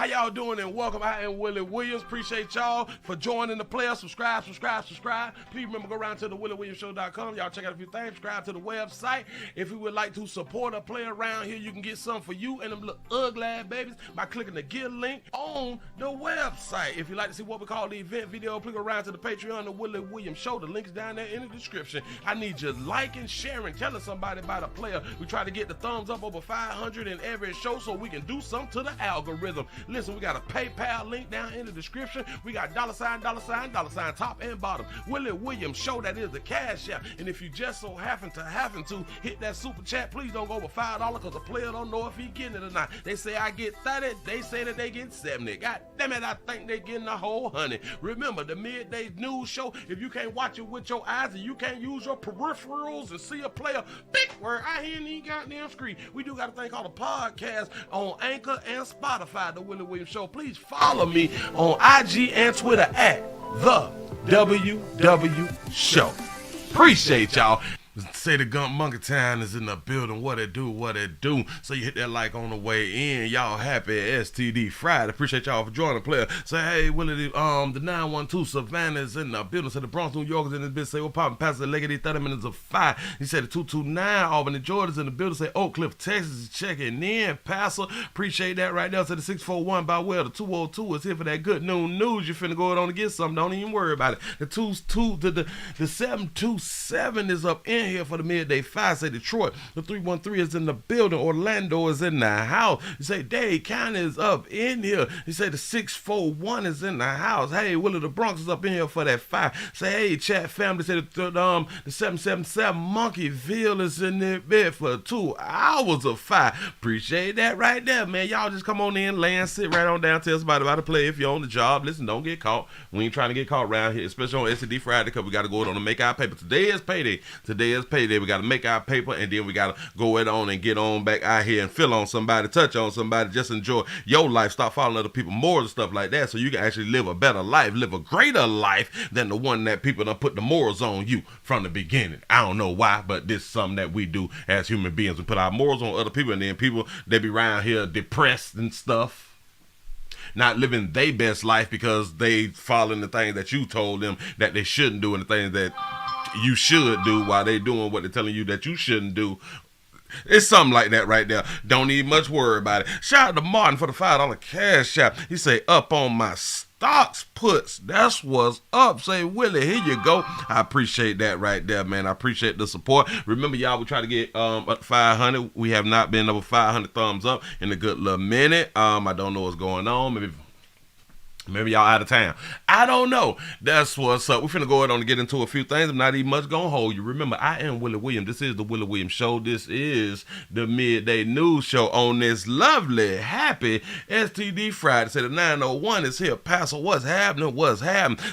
How y'all doing and welcome. I am Willie Williams. Appreciate y'all for joining the player. Subscribe. Please remember, go around to the WillieWilliamsShow.com. Y'all check out a few things. Subscribe to the website. If you would like to support a player around here, you can get something for you and them little ugly ass babies by clicking the Get link on the website. If you'd like to see what we call the event video, please go around to the Patreon, the Willie Williams Show. The link's down there in the description. I need you liking, sharing, telling somebody about a player. We try to get the thumbs up over 500 in every show so we can do something to the algorithm. Listen, we got a PayPal link down in the description. We got $, top and bottom. Willie Williams Show, that is the cash app. And if you just so happen to hit that super chat, please don't go over $5 because the player don't know if he getting it or not. They say I get 30, they say that they get 70. God damn it, I think they getting a whole 100. Remember, the midday news show, if you can't watch it with your eyes and you can't use your peripherals and see a player, big word, I hear any goddamn screen. We do got a thing called a podcast on Anchor and Spotify, the Willie Williams Show. Please follow me on IG and Twitter at the WW Show. Appreciate y'all. Say the Gump Monkey Town is in the building. What it do. So you hit that like on the way in. Y'all happy STD Friday. Appreciate y'all for joining the player. Say, hey, Willie, the 912 Savannah is in the building. So the Bronx, New York is in this bitch. Say, what poppin', Pastor Leggedy, 30 minutes of 5. He said the 229 Albany, Georgia's in the building. Say, Oak Cliff, Texas is checking in. Pastor, appreciate that right there. Say the 641 by well, the 202 is here for that good noon news. You finna go on and get something. Don't even worry about it. The 727 is up in here for the midday 5. Say Detroit, the 313 is in the building. Orlando is in the house. You say Dade County is up in here. You say the 641 is in the house. Hey, Willie, the Bronx is up in here for that 5. Say, hey, chat family. Say the 777 Monkeyville is in there bed for 2 hours of 5. Appreciate that right there, man. Y'all just come on in, land, sit right on down, tell somebody about to play. If you're on the job, listen, don't get caught. We ain't trying to get caught around here, especially on STD Friday, because we got to go on and make our paper. Today is payday. We got to make our paper, and then we got to go it on and get on back out here and feel on somebody, touch on somebody, just enjoy your life, stop following other people more and stuff like that, so you can actually live a better life, live a greater life than the one that people done put the morals on you from the beginning. I don't know why, but this is something that we do as human beings. We put our morals on other people, and then people, they be around here depressed and stuff, not living their best life because they following the things that you told them that they shouldn't do and the things that you should do while they doing what they're telling you that you shouldn't do. It's something like that right there. Don't need much worry about it. Shout out to Martin for the $5 cash app. He say, up on my stocks puts. That's what's up. Say, Willie, here you go. I appreciate that right there, man. I appreciate the support. Remember, y'all, we try to get up 500. We have not been over 500 thumbs up in a good little minute. I don't know what's going on. Maybe y'all out of town. I don't know. That's what's up. We're finna go ahead on and get into a few things. I'm not even much gonna hold you. Remember, I am Willie Williams. This is the Willie Williams Show. This is the midday news show on this lovely, happy STD Friday. Say the 901 is here. Pastor, what's happening?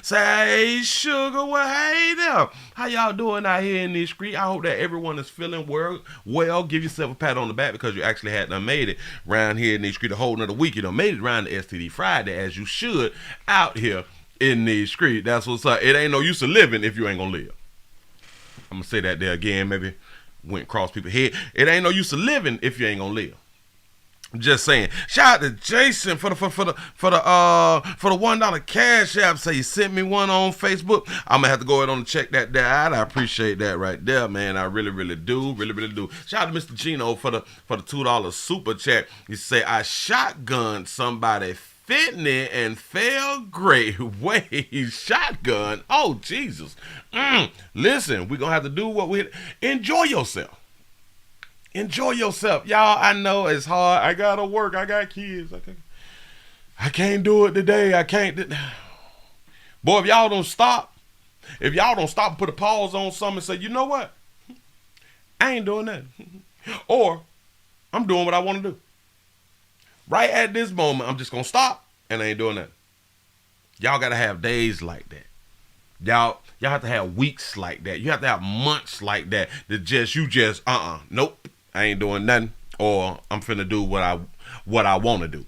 Say, sugar, well, hey there. How y'all doing out here in this street? I hope that everyone is feeling well. Give yourself a pat on the back because you actually had done made it around here in this street a whole nother week. You done made it around the STD Friday as you should out here in these streets. That's what's up. It ain't no use of living if you ain't gonna live. I'm gonna say that there again, maybe went across people's head. It ain't no use of living if you ain't gonna live. I'm just saying. Shout out to Jason for the $1 cash app. Say you sent me one on Facebook. I'm gonna have to go ahead on and check that out. I appreciate that right there, man. I really do. Shout out to Mr. Gino for the $2 super chat. You say I shotgunned somebody Brittney and fell great. Wait, shotgun. Oh, Jesus. Listen, we're going to have to do what we... Enjoy yourself. Y'all, I know it's hard. I got to work. I got kids. I can't do it today. I can't... Boy, if y'all don't stop and put a pause on something and say, you know what? I ain't doing that. Or I'm doing what I want to do. Right at this moment, I'm just going to stop and I ain't doing that. Y'all got to have days like that. Y'all have to have weeks like that. You have to have months like that. Nope, I ain't doing nothing. Or I'm finna do what I want to do.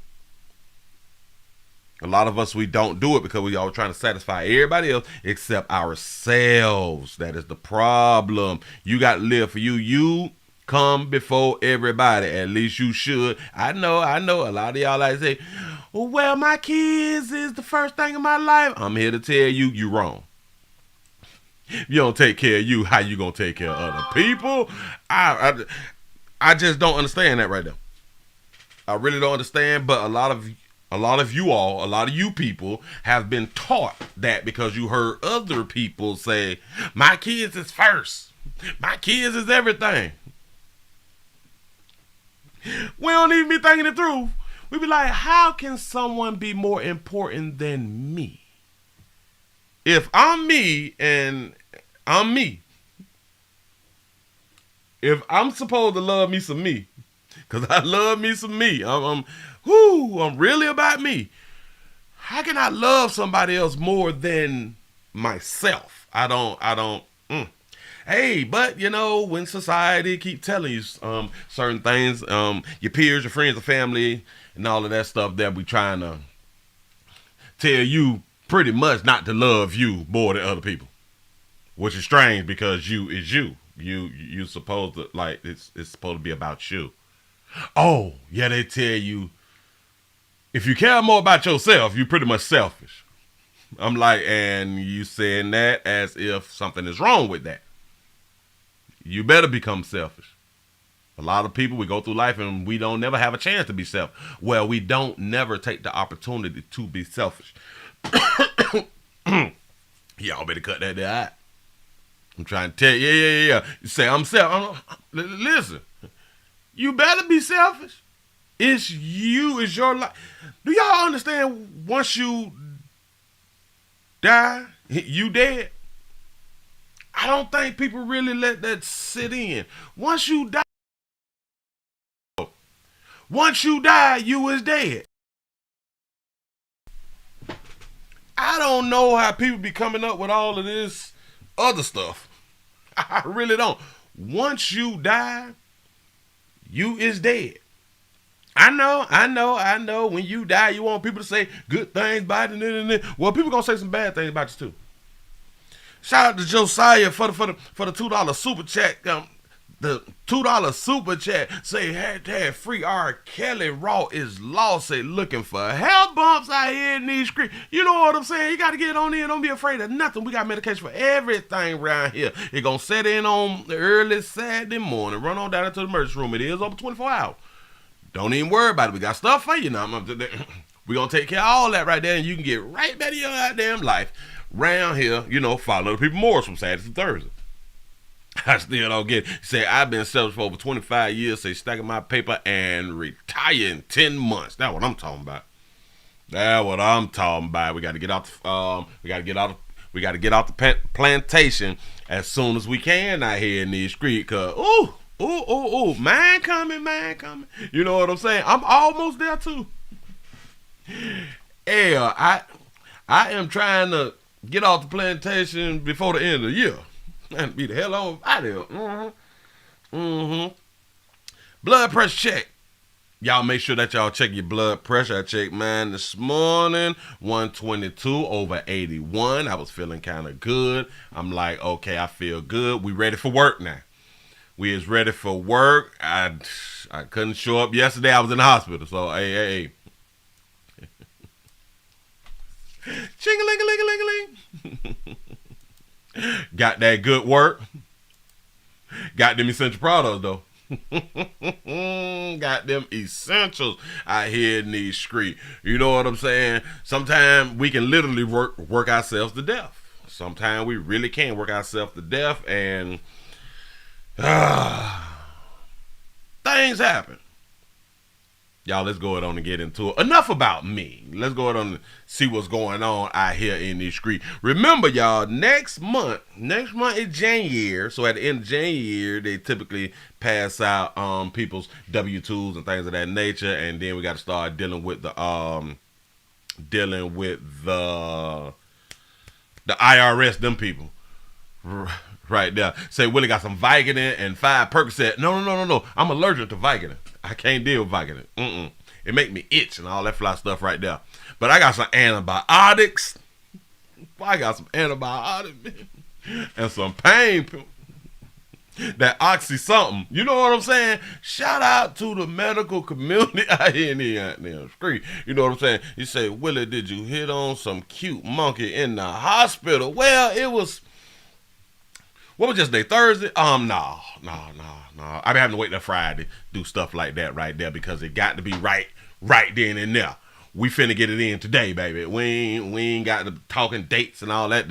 A lot of us, we don't do it because we all trying to satisfy everybody else except ourselves. That is the problem. You got to live for you. You come before everybody. At least you should. I know. A lot of y'all like to say, Well, my kids is the first thing in my life. I'm here to tell you, you wrong. You don't take care of you, how you gonna take care of other people? I just don't understand that right now. I really don't understand, but a lot of you people have been taught that because you heard other people say, my kids is first. My kids is everything. We don't even be thinking it through. We be like, how can someone be more important than me? If I'm me and I'm me, if I'm supposed to love me some me, because I love me some me, I'm really about me. How can I love somebody else more than myself? I don't. Hey, but you know, when society keep telling you certain things, your peers, your friends, your family, and all of that stuff that we trying to tell you pretty much not to love you more than other people, which is strange because you is you. You supposed to, like, it's supposed to be about you. Oh, yeah, they tell you if you care more about yourself, you're pretty much selfish. I'm like, and you saying that as if something is wrong with that. You better become selfish. A lot of people, we go through life and we don't never have a chance to be selfish. Well, we don't never take the opportunity to be selfish. Y'all better cut that there out. I'm trying to tell you, yeah. You say, I'm selfish. Listen, you better be selfish. It's you, it's your life. Do y'all understand once you die, you dead? I don't think people really let that sit in. Once you die, you is dead. I don't know how people be coming up with all of this other stuff. I really don't. Once you die, you is dead. I know. When you die, you want people to say good things about it. Well, people gonna say some bad things about you too. Shout out to Josiah for the $2 super chat. The $2 super chat say hashtag free R. Kelly Raw is lost. Say looking for hell bumps out here in these streets. You know what I'm saying? You got to get on in. Don't be afraid of nothing. We got medication for everything around here. It gonna set in on the early Saturday morning. Run on down into the emergency room. It is open 24 hours. Don't even worry about it. We got stuff for you now. We gonna take care of all that right there, and you can get right back to your goddamn life. Round here, you know, follow the people more from Saturday to Thursday. I still don't get it. Say, I've been selfish for over 25 years. Say, stacking my paper and retire in 10 months. That's what I'm talking about. We got to get out. We got to get out the plantation as soon as we can out here in these streets. Cause man coming. You know what I'm saying? I'm almost there too. Yeah, I am trying to get off the plantation before the end of the year. And be the hell on out of here. Blood pressure check. Y'all make sure that y'all check your blood pressure. I checked mine this morning. 122 over 81. I was feeling kind of good. I'm like, okay, I feel good. We ready for work now. We is ready for work. I couldn't show up yesterday. I was in the hospital. So, hey. Ching-a-ling-a-ling-a-ling-a-ling. Got that good work. Got them essential products though. Got them essentials out here in these streets. You know what I'm saying? Sometimes we can literally work ourselves to death. Sometimes we really can work ourselves to death, and things happen. Y'all, let's go ahead on and get into it. Enough about me. Let's go ahead on and see what's going on out here in these streets. Remember, y'all, next month is January. So at the end of January, they typically pass out people's W-2s and things of that nature. And then we got to start dealing with the IRS, them people. Right there. Say, Willie got some Vicodin and 5 Percocet. No. I'm allergic to Vicodin. I can't deal with Vicodin. It make me itch and all that fly stuff right there. But I got some antibiotics. And some pain pills. that oxy something. You know what I'm saying? Shout out to the medical community out here in the street. You know what I'm saying? You say, Willie, did you hit on some cute monkey in the hospital? Well, it was, what was yesterday, Thursday? No. I be having to wait till Friday, do stuff like that right there because it got to be right then and there. We finna get it in today, baby. We ain't got to talking dates and all that.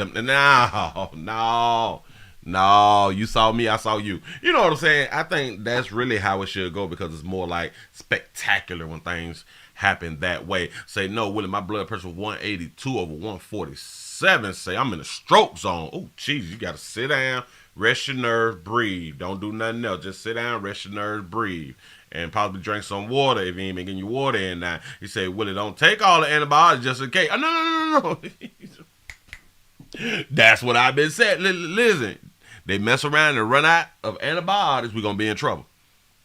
No, you saw me, I saw you. You know what I'm saying? I think that's really how it should go because it's more like spectacular when things happen that way. Say, no, Willie, my blood pressure was 182 over 147. Say, I'm in a stroke zone. Oh, jeez, you got to sit down, rest your nerves, breathe. Don't do nothing else. Just sit down, rest your nerves, breathe. And possibly drink some water if you ain't been getting your water in now. You say, Willie, don't take all the antibiotics just in case. Oh, no. That's what I've been saying. Listen, they mess around and run out of antibiotics, we're going to be in trouble.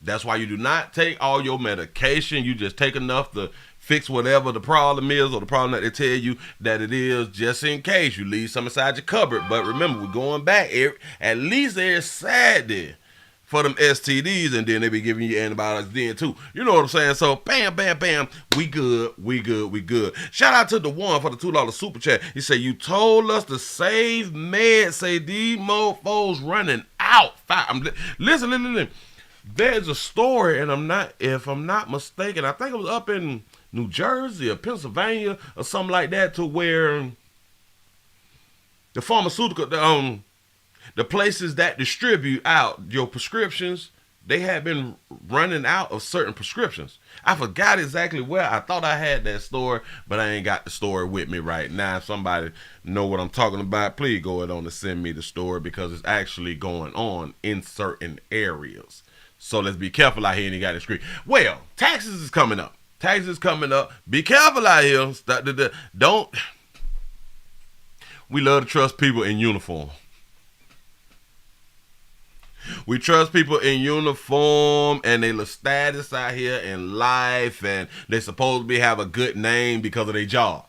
That's why you do not take all your medication. You just take enough to fix whatever the problem is or the problem that they tell you that it is just in case. You leave some inside your cupboard. But remember, we're going back at least every Saturday for them STDs, and then they be giving you antibiotics then too. You know what I'm saying? So bam, we good. Shout out to the one for the $2 super chat. He said, you told us to save meds. Say these mofos running out. Listen. There's a story, and if I'm not mistaken, I think it was up in New Jersey or Pennsylvania or something like that, to where the pharmaceutical, the places that distribute out your prescriptions, they have been running out of certain prescriptions. I forgot exactly where. I thought I had that story, but I ain't got the story with me right now. If somebody know what I'm talking about, please go ahead on and send me the story because it's actually going on in certain areas. So let's be careful out here and you got the screen. Well, taxes is coming up. Be careful out here. We love to trust people in uniform. We trust people in uniform and they look status out here in life and they supposed to have a good name because of their job.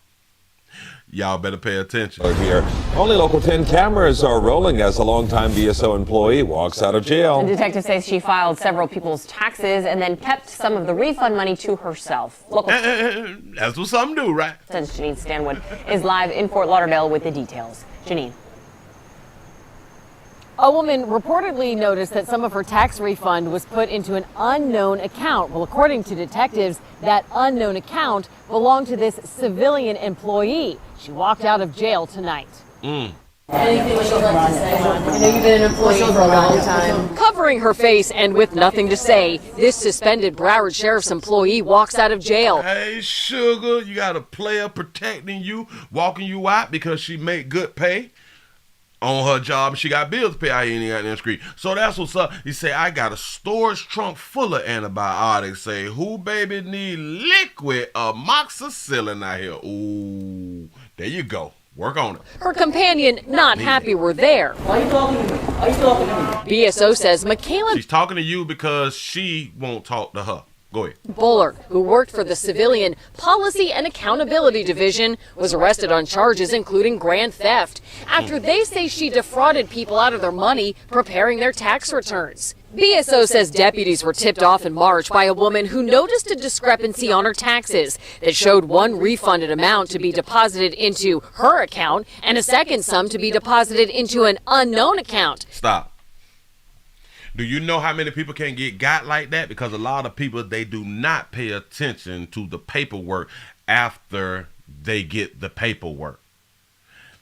Y'all better pay attention. Here, only Local 10 cameras are rolling as a longtime BSO employee walks out of jail. The detective says she filed several people's taxes and then kept some of the refund money to herself. That's what some do, right? Since Janine Stanwood is live in Fort Lauderdale with the details. Janine. A woman reportedly noticed that some of her tax refund was put into an unknown account. Well, according to detectives, that unknown account belonged to this civilian employee. She walked out of jail tonight. Anything would you like to say? I know you've been an employee for a long time. Covering her face and with nothing to say, this suspended Broward Sheriff's employee walks out of jail. Hey, sugar, you got a player protecting you, walking you out because she make good pay on her job and she got bills to pay out here in the goddamn street. So that's what's up. He say, I got a storage trunk full of antibiotics. Say, who baby need liquid amoxicillin out here? Ooh, there you go. Work on it. Her companion not happy we're there. Why are you talking to me? Why are you talking to me? BSO says Michaela She's talking to you because she won't talk to her. Go ahead. Bullard, who worked for the Civilian Policy and Accountability Division, was arrested on charges including grand theft after they say she defrauded people out of their money preparing their tax returns. BSO says deputies were tipped off in March by a woman who noticed a discrepancy on her taxes that showed one refunded amount to be deposited into her account and a second sum to be deposited into an unknown account. Stop. Do you know how many people can get got like that? Because a lot of people, they do not pay attention to the paperwork after they get the paperwork.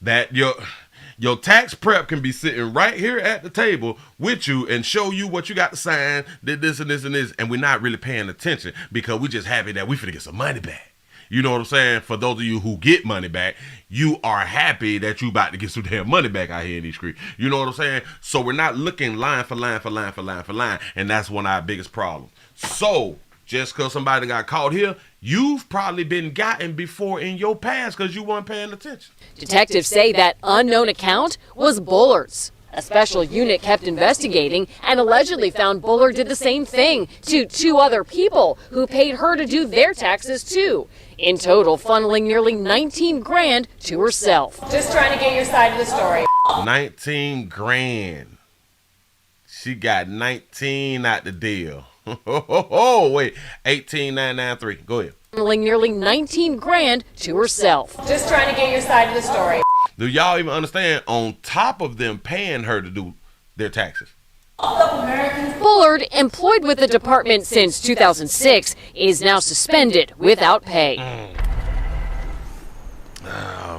That your tax prep can be sitting right here at the table with you and show you what you got to sign, did this and this and this, and we're not really paying attention because we're just happy that we finna get some money back. You know what I'm saying? For those of you who get money back, you are happy that you about to get some damn money back out here in these streets. You know what I'm saying? So we're not looking line for line. And that's one of our biggest problems. So just because somebody got caught here, you've probably been gotten before in your past because you weren't paying attention. Detectives say that unknown account was Bullard's. A special unit kept investigating and allegedly found Bullard did the same thing to two other people who paid her to do their taxes too. In total, funneling nearly 19 grand to herself. Just trying to get your side of the story. 19 grand. She got 19 out the deal. Oh, wait, 18,993. Go ahead. Nearly 19 grand to herself. Just trying to get your side of the story. Do y'all even understand? On top of them paying her to do their taxes. Bullard, employed with the department since 2006, is now suspended without pay.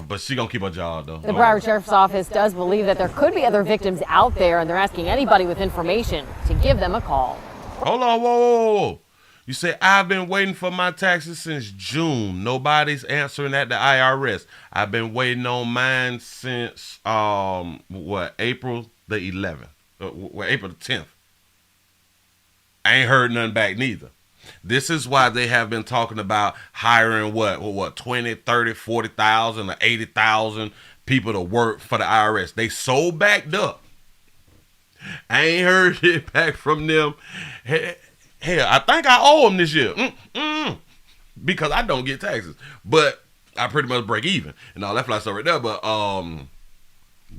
But she gonna keep her job, though. The Broward Sheriff's Office does believe that there could be other victims out there, and they're asking anybody with information to give them a call. Hold on, whoa. You say, I've been waiting for my taxes since June. Nobody's answering at the IRS. I've been waiting on mine since, April the 11th. April the 10th. I ain't heard nothing back neither. This is why they have been talking about hiring 20, 30, 40,000 or 80,000 people to work for the IRS. They so backed up. I ain't heard it back from them. Hell, I think I owe them this year. Because I don't get taxes. But I pretty much break even and all that fly stuff right there. But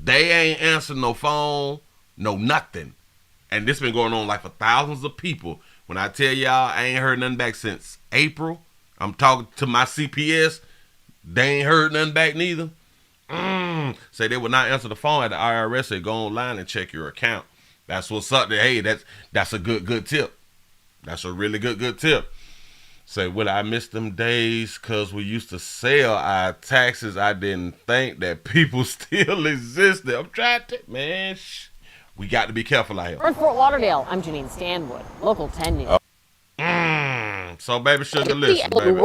they ain't answering no phone, no nothing. And this been going on like for thousands of people. When I tell y'all I ain't heard nothing back since April, I'm talking to my CPS. They ain't heard nothing back neither. Say they will not answer the phone at the IRS. Say go online and check your account. That's what's up. Hey, that's a good tip. That's a really good tip. Say, Willie, I missed them days because we used to sell our taxes. I didn't think that people still existed. I'm trying to, man. We got to be careful out here. In Fort Lauderdale, I'm Janine Stanwood, Local 10 News. So, baby, Sugar, listen, baby.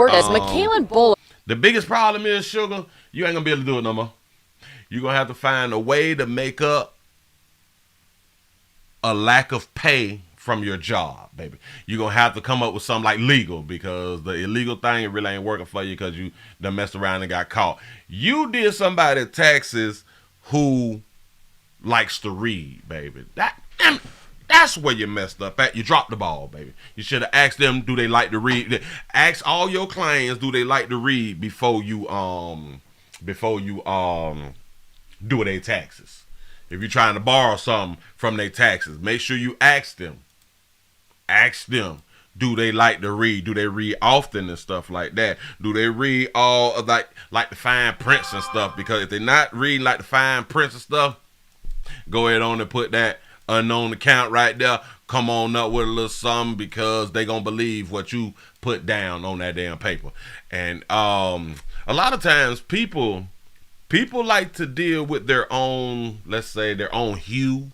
The biggest problem is, Sugar, you ain't going to be able to do it no more. You're going to have to find a way to make up a lack of pay from your job, baby. You're going to have to come up with something like legal, because the illegal thing, it really ain't working for you because you done messed around and got caught. You did somebody taxes who likes to read, baby. That's where you messed up at. You dropped the ball, baby. You should have asked them, do they like to read? Ask all your clients, do they like to read before you do their taxes. If you're trying to borrow something from their taxes, make sure you ask them. Ask them, do they like to read? Do they read often and stuff like that? Do they read all of like the fine prints and stuff? Because if they're not reading like the fine prints and stuff, go ahead on and put that unknown account right there. Come on up with a little something, because they gonna believe what you put down on that damn paper. And a lot of times people like to deal with their own, let's say their own hue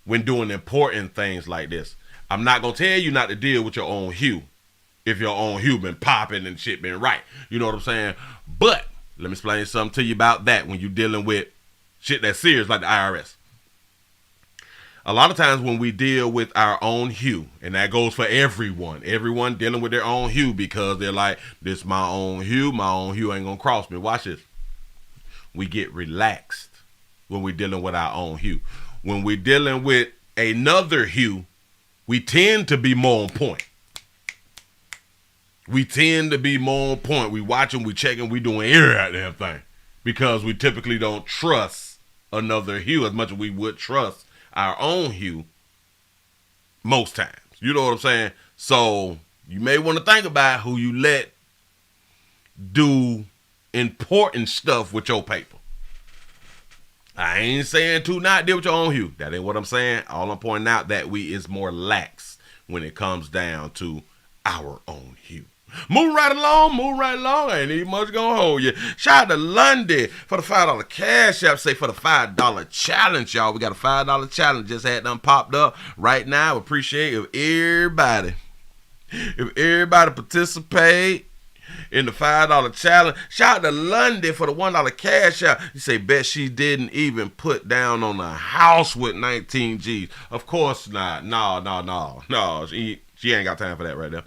when doing important things like this. I'm not gonna tell you not to deal with your own hue if your own hue been popping and shit been right. You know what I'm saying? But let me explain something to you about that when you're dealing with shit that's serious like the IRS. A lot of times when we deal with our own hue, and that goes for everyone dealing with their own hue, because they're like, this my own hue ain't gonna cross me. Watch this. We get relaxed when we're dealing with our own hue. When we're dealing with another hue, we tend to be more on point. We watching, we checking, we doing every goddamn thing, because we typically don't trust another hue as much as we would trust our own hue most times. You know what I'm saying? So you may want to think about who you let do important stuff with your paper. I ain't saying to not deal with your own hue. That ain't what I'm saying. All I'm pointing out that we is more lax when it comes down to our own hue. Move right along. Ain't even much gonna hold you. Shout out to Lundy for the $5 cash app. Say for the $5 challenge, y'all. We got a $5 challenge. Just had them popped up right now. Appreciate if everybody participate in the $5 challenge. Shout out to Lundy for the $1 cash app. You say, bet she didn't even put down on a house with 19 G's. Of course not. No. She ain't got time for that right there.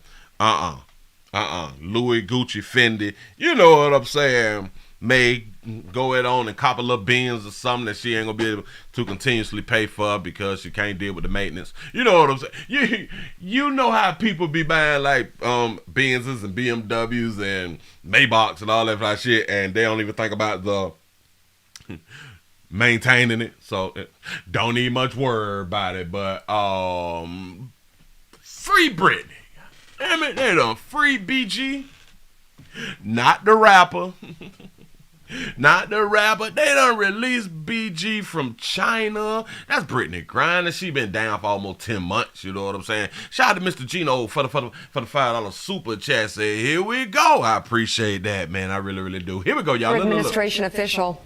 Louis, Gucci, Fendi. You know what I'm saying? May go it on and cop a little Benz or something that she ain't gonna be able to continuously pay for because she can't deal with the maintenance. You know what I'm saying? You know how people be buying like Benzes and BMWs and Maybachs and all that shit, and they don't even think about the maintaining it, so don't need much word about it. But free Brittany. Damn it, they done free BG. Not the rapper. Not the rapper. They done released BG from China. That's Brittney Griner. She been down for almost 10 months. You know what I'm saying? Shout out to Mr. Gino for the $5 super chat. Say, here we go. I appreciate that, man. I really, really do. Here we go, y'all. Administration official.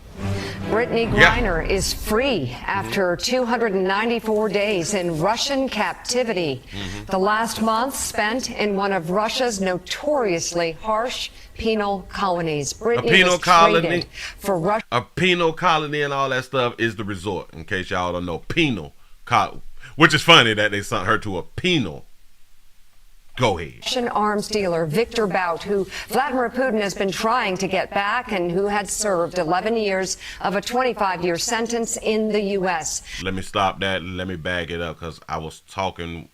Brittney Griner is free after 294 days in Russian captivity. The last month spent in one of Russia's notoriously harsh penal colonies. Brittney was traded for Russia. A penal colony and all that stuff is the resort, in case y'all don't know. Penal colony. Which is funny that they sent her to a penal. Go ahead. Russian arms dealer Victor Bout, who Vladimir Putin has been trying to get back and who had served 11 years of a 25-year sentence in the U.S. Let me stop that. Let me back it up because I was talking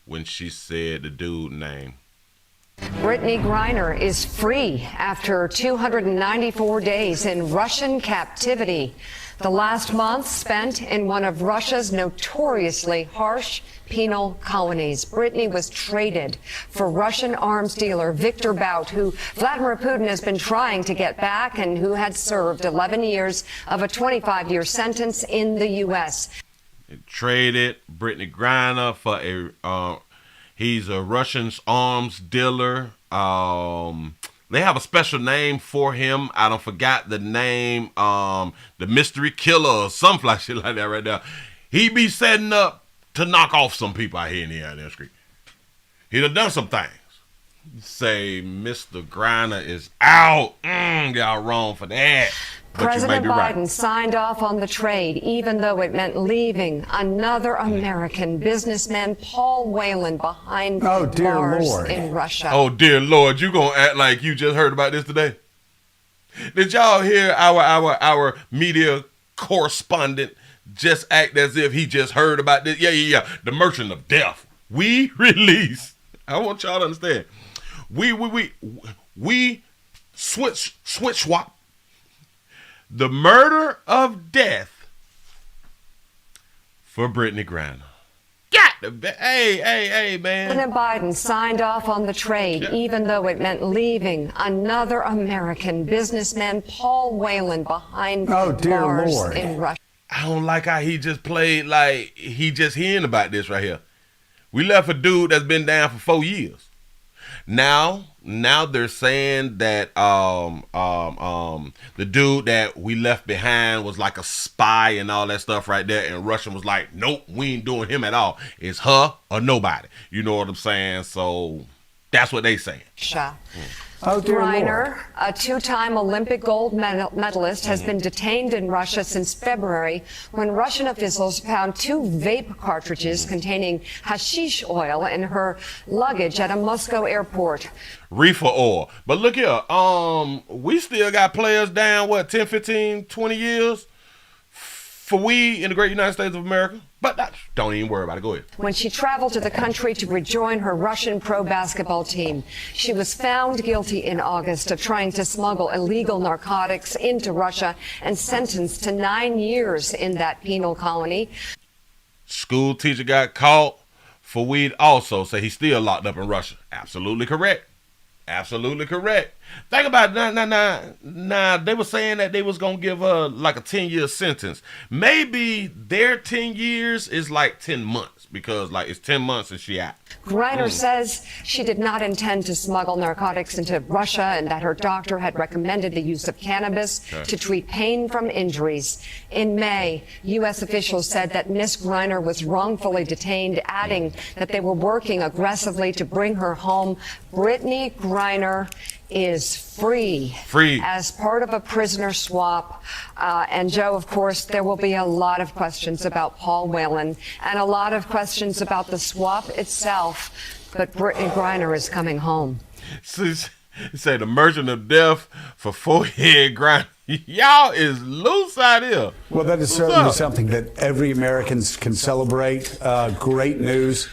when she said the dude name. Brittney Griner is free after 294 days in Russian captivity. The last month spent in one of Russia's notoriously harsh penal colonies. Brittney was traded for Russian arms dealer Victor Bout, who Vladimir Putin has been trying to get back and who had served 11 years of a 25-year sentence in the U.S. Traded Brittney Griner for he's a Russian arms dealer. They have a special name for him. I don't forgot the name. The mystery killer or something like shit like that right there. He be setting up to knock off some people out here in the street. He done some things. Say Mr. Griner is out. Y'all wrong for that. But President Biden right. signed off on the trade, even though it meant leaving another American businessman, Paul Whelan, behind bars in Russia. Oh, dear Lord, you gonna act like you just heard about this today? Did y'all hear our media correspondent just act as if he just heard about this? Yeah. The Merchant of Death. We release. I want y'all to understand. We switch swap. The murder of death for Brittney Griner. Hey, man. President Biden signed off on the trade, even though it meant leaving another American businessman, Paul Whelan, behind bars in Russia. I don't like how he just played like he just hearing about this right here. We left a dude that's been down for 4 years. Now they're saying that the dude that we left behind was like a spy and all that stuff right there, and Russian was like, nope, we ain't doing him at all. It's her or nobody. You know what I'm saying? So that's what they saying. Griner, a two-time Olympic gold medalist, has been detained in Russia since February when Russian officials found 2 vape cartridges containing hashish oil in her luggage at a Moscow airport. Reefer oil. But look here, we still got players down, 10, 15, 20 years for weed in the great United States of America? But don't even worry about it. Go ahead. When she traveled to the country to rejoin her Russian pro basketball team, she was found guilty in August of trying to smuggle illegal narcotics into Russia and sentenced to 9 years in that penal colony. School teacher got caught for weed also, so he's still locked up in Russia. Absolutely correct. Absolutely correct. Think about it. Now, they were saying that they was going to give her like a 10-year sentence. Maybe their 10 years is like 10 months because like it's 10 months and she out. Griner says she did not intend to smuggle narcotics into Russia and that her doctor had recommended the use of cannabis to treat pain from injuries. In May, U.S. officials said that Miss Griner was wrongfully detained, adding that they were working aggressively to bring her home. Brittney Griner is free as part of a prisoner swap. And Joe, of course, there will be a lot of questions about Paul Whelan and a lot of questions about the swap itself. But Brittney Griner is coming home. Say the Merchant of Death for forehead grind. Y'all is loose out here. Well, that is certainly something that every American can celebrate. Great news.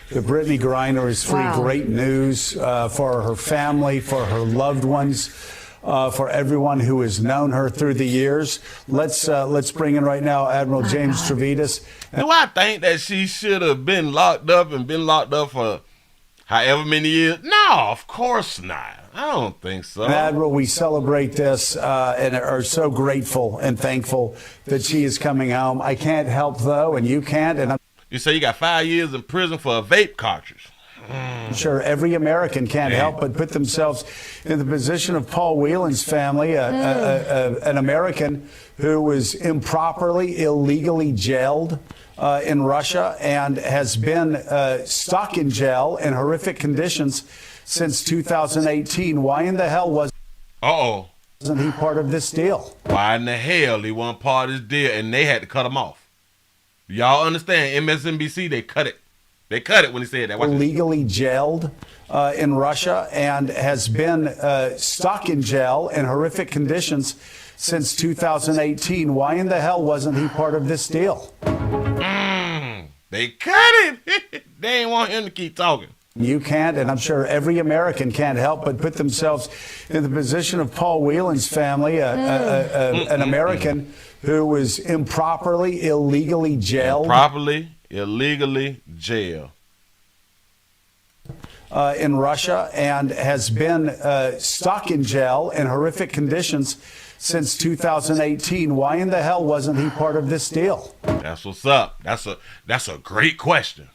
The Brittney Griner is free. Wow. Great news for her family, for her loved ones. for everyone who has known her through the years. Let's bring in right now Admiral James Trevitas. Do I think that she should have been locked up and been locked up for however many years? No, of course not. I don't think so. Admiral, we celebrate this and are so grateful and thankful that she is coming home. I can't help, though, and you can't. And You say you got 5 years in prison for a vape cartridge. I'm sure every American can't help but put themselves in the position of Paul Whelan's family, an American who was improperly, illegally jailed in Russia and has been stuck in jail in horrific conditions since 2018. Why in the hell wasn't he part of this deal? Why in the hell he wasn't part of this deal and they had to cut him off? Y'all understand, MSNBC, they cut it. They cut it when he said that. Illegally jailed in Russia and has been stuck in jail in horrific conditions since 2018. Why in the hell wasn't he part of this deal? They cut it. They ain't want him to keep talking. You can't, and I'm sure every American can't help but put themselves in the position of Paul Whelan's family, an American who was improperly, illegally jailed. Illegally jailed. In Russia and has been stuck in jail in horrific conditions since 2018. Why in the hell wasn't he part of this deal? That's what's up. That's a great question.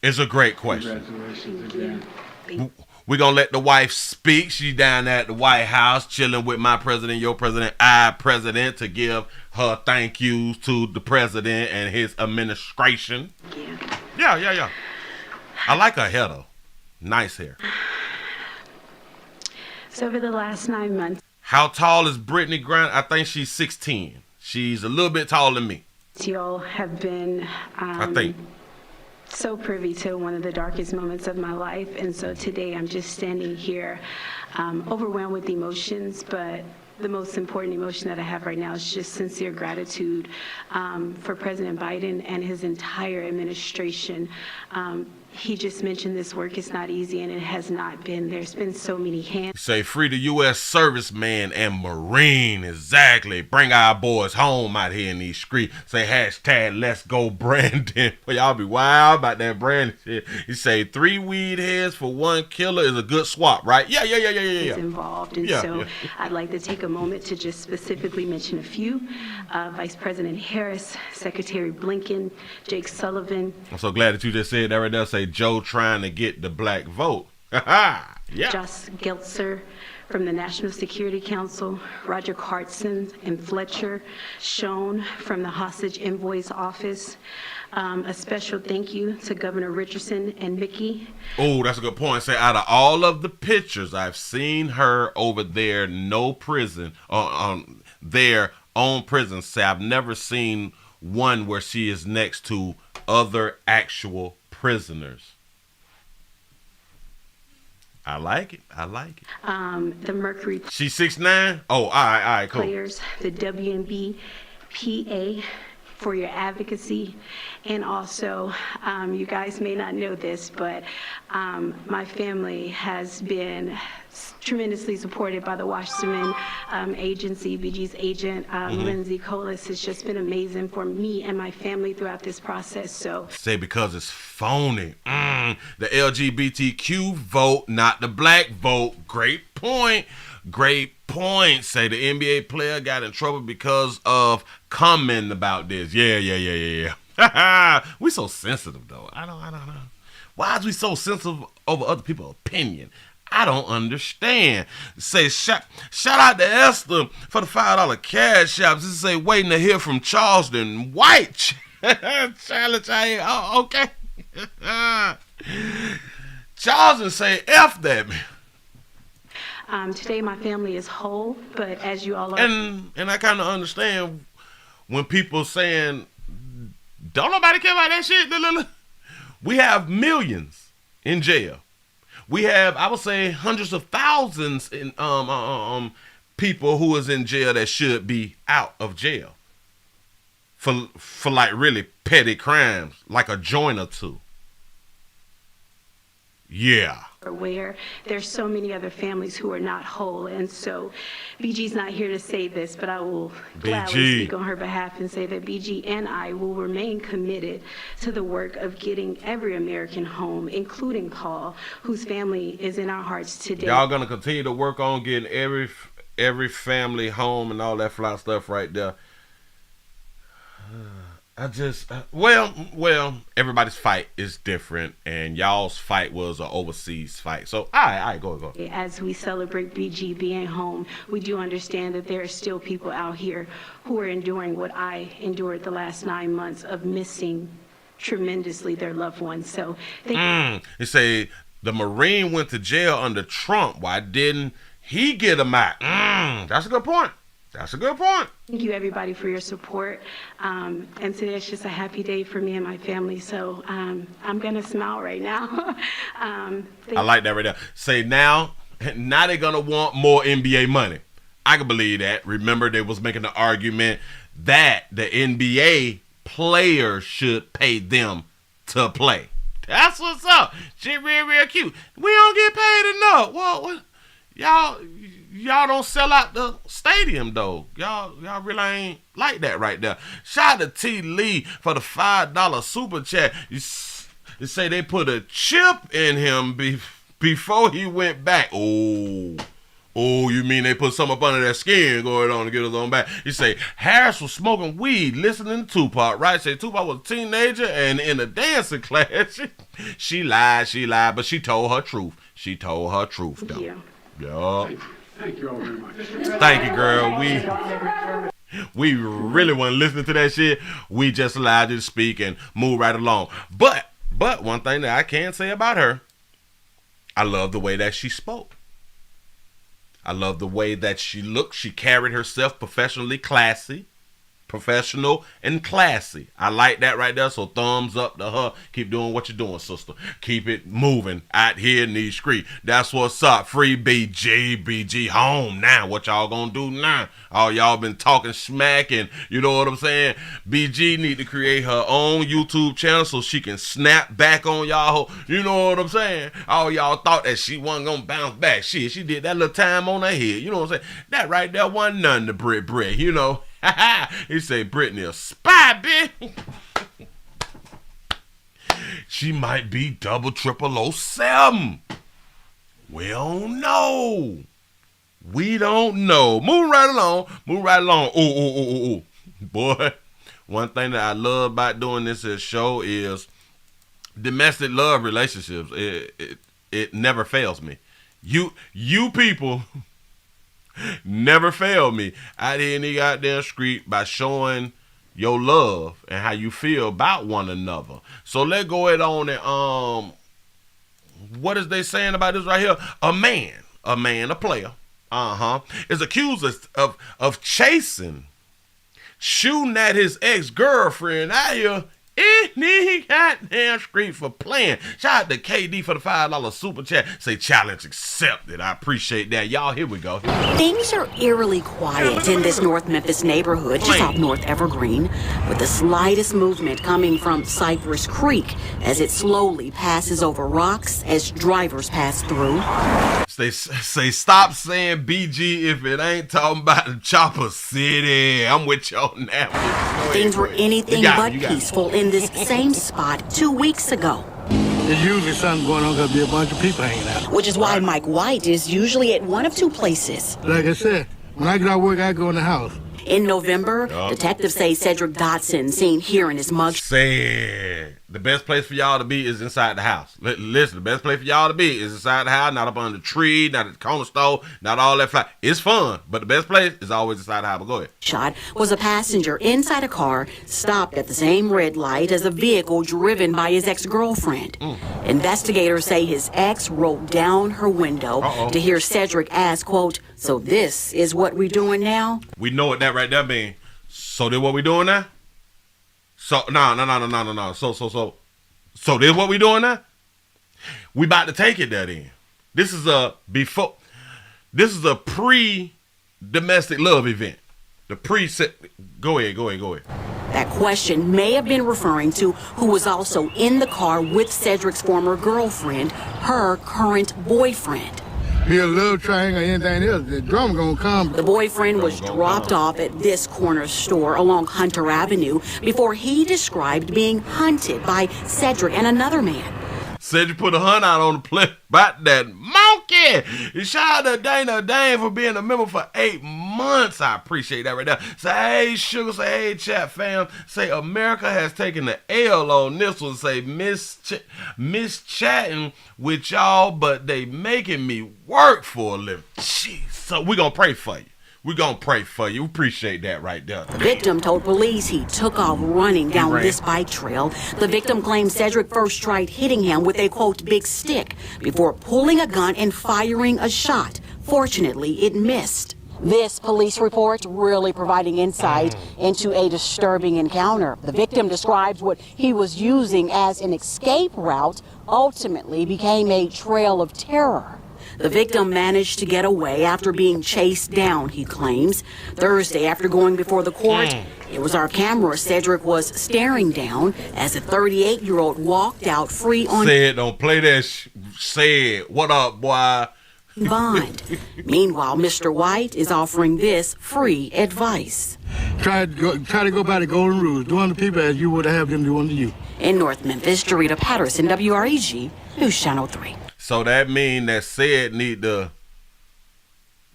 It's a great question. Congratulations again. We're going to let the wife speak. She's down there at the White House chilling with my president, your president, our president, to give her thank yous to the president and his administration. Yeah. I like her hair, though. Nice hair. So over the last 9 months. How tall is Brittney Griner? I think she's 6'10". She's a little bit taller than me. You all have been I think. so privy to one of the darkest moments of my life. And so today I'm just standing here overwhelmed with emotions, but the most important emotion that I have right now is just sincere gratitude for President Biden and his entire administration. He just mentioned this work is not easy, and it has not been. There's been so many hands. Say free the U.S. serviceman and Marine, exactly. Bring our boys home out here in these streets. Say hashtag let's go Brandon. Well, y'all be wild about that Brandon shit. You say 3 weed heads for 1 killer is a good swap, right? Yeah. Involved, and so I'd like to take a moment to just specifically mention a few. Vice President Harris, Secretary Blinken, Jake Sullivan. I'm so glad that you just said that right there. Say Joe trying to get the black vote. Yeah. Josh Geltzer from the National Security Council, Roger Cartson and Fletcher Schoen from the Hostage Envoy's Office. A special thank you to Governor Richardson and Mickey. Oh, that's a good point. Say out of all of the pictures I've seen her over there, no prison, their own prison. Say I've never seen one where she is next to other actual prisoners. I like it. The Mercury. She's 6'9". Oh, all right, cool. Players, the WNB PA for your advocacy, and also you guys may not know this, but my family has been tremendously supported by the Wasserman Agency. BG's agent, Lindsay Colas, has just been amazing for me and my family throughout this process. So say because it's phony. The LGBTQ vote, not the black vote. Great point. Say the NBA player got in trouble because of commenting about this. Yeah. We so sensitive though. I don't know. Why is we so sensitive over other people's opinion? I don't understand. Say shout out to Esther for the $5 cash shops. This say waiting to hear from Charleston White. Charlie, oh, okay. Charleston say F that man. Today my family is whole, but as you all are, and I kind of understand when people saying don't nobody care about that shit. We have millions in jail. We have, I would say, hundreds of thousands in people who is in jail that should be out of jail for like really petty crimes, like a joint or two. Yeah. Where there's so many other families who are not whole. And so BG's not here to say this, but I will gladly speak on her behalf and say that BG and I will remain committed to the work of getting every American home, including Paul, whose family is in our hearts today. Y'all gonna continue to work on getting every family home and all that fly stuff right there. Well, everybody's fight is different, and y'all's fight was an overseas fight. So, all right, go. As we celebrate BG being home, we do understand that there are still people out here who are enduring what I endured the last 9 months of missing tremendously their loved ones. So, they say the Marine went to jail under Trump. Why didn't he get him out? That's a good point. Thank you, everybody, for your support. And today is just a happy day for me and my family. So I'm going to smile right now. I like that right there. Say now they're going to want more NBA money. I can believe that. Remember, they was making the argument that the NBA players should pay them to play. That's what's up. Shit real cute. We don't get paid enough. Well, y'all don't sell out the stadium though. Y'all really ain't like that right there. Shout out to T. Lee for the $5 super chat. You say they put a chip in him before he went back. Oh, you mean they put something up under their skin going on to get us on back? You say Harris was smoking weed listening to Tupac, right? Say Tupac was a teenager and in a dancing class. She lied, but she told her truth. Though. Yeah. Thank you all very much. Thank you, girl. We really wasn't listening to that shit. We just allowed you to speak and move right along. But one thing that I can say about her, I love the way that she spoke. I love the way that she looked. She carried herself professional and classy. I like that right there. So thumbs up to her. Keep doing what you're doing, sister. Keep it moving out here in these streets. That's what's up. Free BG home now. What y'all gonna do now? All y'all been talking smack, and you know what I'm saying? BG need to create her own YouTube channel so she can snap back on y'all. You know what I'm saying? All y'all thought that she wasn't gonna bounce back. She did that little time on her head. You know what I'm saying? That right there wasn't nothing to Britt, you know. He say Brittany a spy, bitch. She might be 0007. We don't know. Move right along. Ooh. Boy, one thing that I love about doing this show is domestic love relationships. It never fails me. You people never fail me out here in the goddamn street by showing your love and how you feel about one another. So let's go ahead on and what is they saying about this right here? A player, is accused of shooting at his ex-girlfriend out here in the goddamn street for playing. Shout out to KD for the $5 super chat. Say challenge accepted. I appreciate that. Y'all, here we go. Things are eerily quiet in this North Memphis neighborhood, just off North Evergreen, with the slightest movement coming from Cypress Creek as it slowly passes over rocks as drivers pass through. Say stop saying BG if it ain't talking about the Chopper City. I'm with y'all now. Things were anything but peaceful in this same spot 2 weeks ago. There's usually something going on because there's a bunch of people hanging out. Which is why Mike White is usually at one of two places. Like I said, when I get out of work, I go in the house. In November, detectives say Cedric Dotson, seen here in his mug. Said the best place for y'all to be is inside the house. Listen, the best place for y'all to be is inside the house, not up under the tree, not at the corner store, not all that fly. It's fun, but the best place is always inside the house. But go ahead. Shot was a passenger inside a car stopped at the same red light as a vehicle driven by his ex-girlfriend. Investigators say his ex rolled down her window to hear Cedric ask, quote, "So this is what we're doing now?" We know what that right there means. So this what we doing now? So no. So this what we doing now? We about to take it there then. This is a pre-domestic love event. The pre-set. Go ahead. That question may have been referring to who was also in the car with Cedric's former girlfriend, her current boyfriend. Be a love triangle or anything else, the drama gonna come. The boyfriend was dropped off at this corner store along Hunter Avenue before he described being hunted by Cedric and another man. Cedric put a hunt out on the play about that monkey. He shout out to Dana Dane for being a member for 8 months. I appreciate that right there. Say, hey, Sugar. Say, hey, chat fam. Say, America has taken the L on this one. Say, miss chatting with y'all, but they making me work for a living. Jeez. So we gonna pray for you. We're going to pray for you. We appreciate that right there. The victim told police he took off running down this bike trail. The victim claimed Cedric first tried hitting him with a, quote, big stick before pulling a gun and firing a shot. Fortunately, it missed. This police report really providing insight into a disturbing encounter. The victim describes what he was using as an escape route ultimately became a trail of terror. The victim managed to get away after being chased down, he claims. Thursday, after going before the court, it was our camera Cedric was staring down as a 38-year-old walked out free on... Said, don't play that Said, what up, boy? Bond. Meanwhile, Mr. White is offering this free advice. Try to go by the golden rules. Do unto people as you would have them do unto you. In North Memphis, Jarita Patterson, WREG, News Channel 3. So that mean that Said need to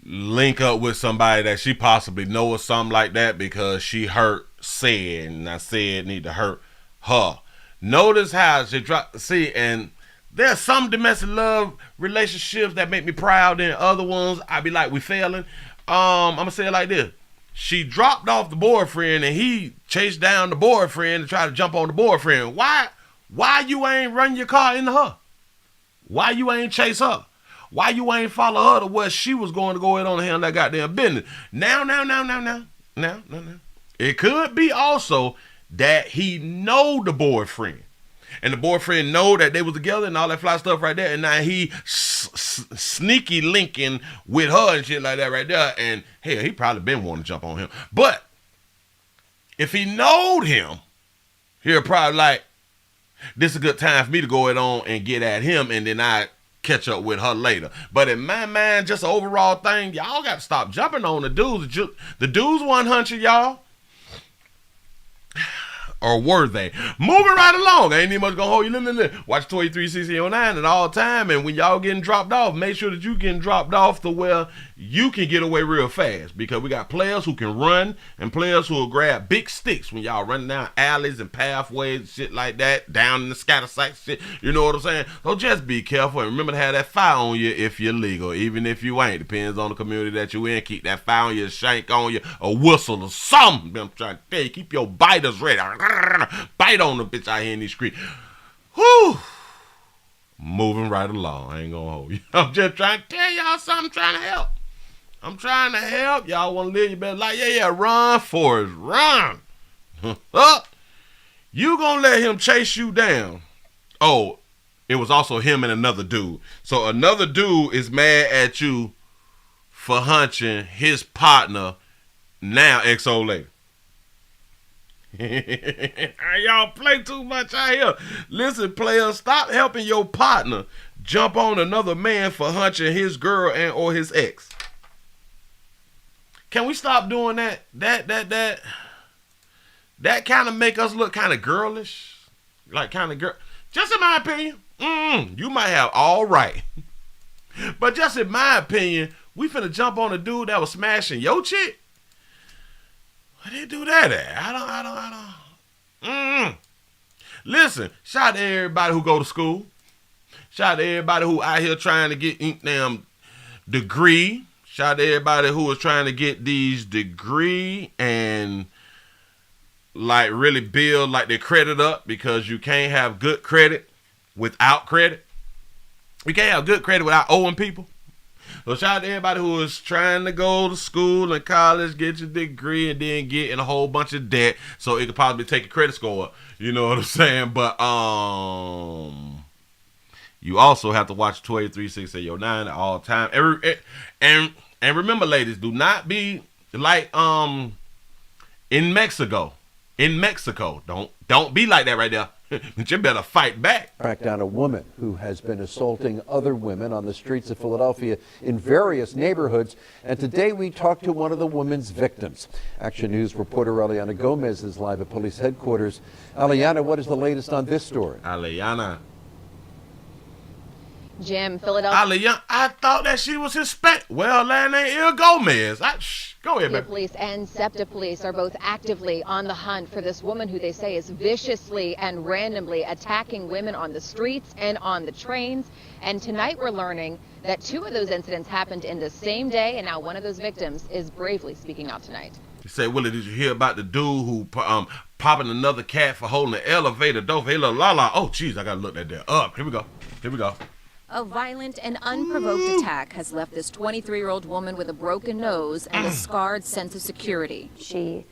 link up with somebody that she possibly know or something like that because she hurt Said, and I Said need to hurt her. Notice how she dropped. See, and there's some domestic love relationships that make me proud, and other ones I be like, we failing. I'm gonna say it like this: she dropped off the boyfriend, and he chased down the boyfriend to try to jump on the boyfriend. Why you ain't run your car into her? Why you ain't chase her? Why you ain't follow her to where she was going to go ahead on the handle that goddamn business? Now. It could be also that he know the boyfriend. And the boyfriend know that they was together and all that fly stuff right there. And now he sneaky linking with her and shit like that right there. And hell, he probably been wanting to jump on him. But if he knowed him, he'll probably like, this is a good time for me to go ahead on and get at him, and then I catch up with her later. But in my mind, just an overall thing, y'all got to stop jumping on the dudes. The dudes 100, y'all. Or were they? Moving right along. I ain't even much gonna hold you. Watch 23CC09 at all time. And when y'all getting dropped off, make sure that you getting dropped off to where you can get away real fast. Because we got players who can run and players who will grab big sticks when y'all running down alleys and pathways and shit like that. Down in the scatter site shit. You know what I'm saying? So just be careful and remember to have that fire on you if you're legal. Even if you ain't. Depends on the community that you in. Keep that fire on you, a shank on you, a whistle or something. I'm trying to tell you, keep your biters ready. Bite on the bitch out here in these streets. Whew. Moving right along. I ain't gonna hold you. I'm just trying to tell y'all something. I'm trying to help. I'm trying to help. Y'all want to live your best life? Yeah. Run, Forrest. Run. Up. You gonna let him chase you down. Oh, it was also him and another dude. So another dude is mad at you for hunching his partner, now XO later. Y'all play too much out here. Listen, players, stop helping your partner jump on another man for hunching his girl and or his ex. Can we stop doing that? That kind of make us look kind of girlish, like kind of girl. Just in my opinion, you might have all right, but just in my opinion, we finna jump on a dude that was smashing your chick. Where they do that at? I don't. Listen, shout out to everybody who go to school. Shout out to everybody who out here trying to get them degree. Shout out to everybody who is trying to get these degree and like really build like their credit up, because you can't have good credit without credit. You can't have good credit without owing people. So shout out to everybody who is trying to go to school and college, get your degree, and then get in a whole bunch of debt so it could possibly take your credit score up. You know what I'm saying? But you also have to watch 23.609 at all time. And remember, ladies, do not be like in Mexico. in Mexico. Don't be like that right there. But you better fight back. Track down a woman who has been assaulting other women on the streets of Philadelphia in various neighborhoods. And today we talked to one of the woman's victims. Action News reporter Aliana Gomez is live at police headquarters. Aliana, what is the latest on this story? Aliana. Jim, Philadelphia. Aliana, I thought that she was Hispanic. Well, that ain't Il Gomez. Go ahead, baby. Police and SEPTA police are both actively on the hunt for this woman who they say is viciously and randomly attacking women on the streets and on the trains. And tonight we're learning that 2 of those incidents happened in the same day, and now one of those victims is bravely speaking out tonight. You say, Willie, did you hear about the dude who popping another cat for holding the elevator door? Hey, little Lala. Oh, jeez, I gotta look that there up. Here we go. A violent and unprovoked attack has left this 23-year-old woman with a broken nose and a scarred sense of security. She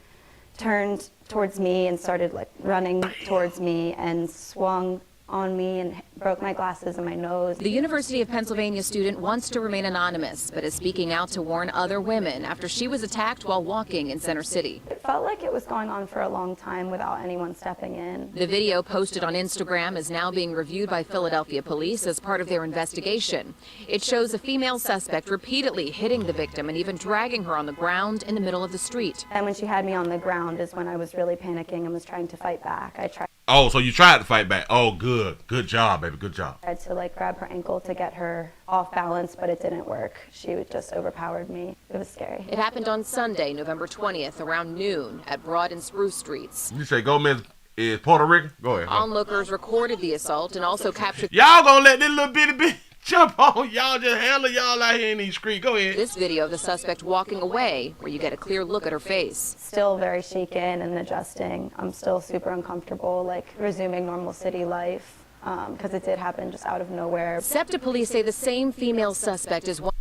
turned towards me and started running towards me and swung on me and broke my glasses and my nose. The University of Pennsylvania student wants to remain anonymous, but is speaking out to warn other women after she was attacked while walking in Center City. It felt like it was going on for a long time without anyone stepping in. The video posted on Instagram is now being reviewed by Philadelphia police as part of their investigation. It shows a female suspect repeatedly hitting the victim and even dragging her on the ground in the middle of the street. And when she had me on the ground is when I was really panicking and was trying to fight back. I tried. Oh, so you tried to fight back. Oh, good. Good job, baby. Good job. I tried to grab her ankle to get her off balance, but it didn't work. She just overpowered me. It was scary. It happened on Sunday, November 20th, around noon at Broad and Spruce Streets. You say Gomez is Puerto Rican? Go ahead. Onlookers recorded the assault and also captured... Y'all gonna let this little bitty jump on y'all, just handle y'all out here in these streets. Go ahead. This video of the suspect walking away, where you get a clear look at her face. Still very shaken and adjusting. I'm still super uncomfortable, resuming normal city life, because it did happen just out of nowhere. SEPTA police say the same female suspect is one.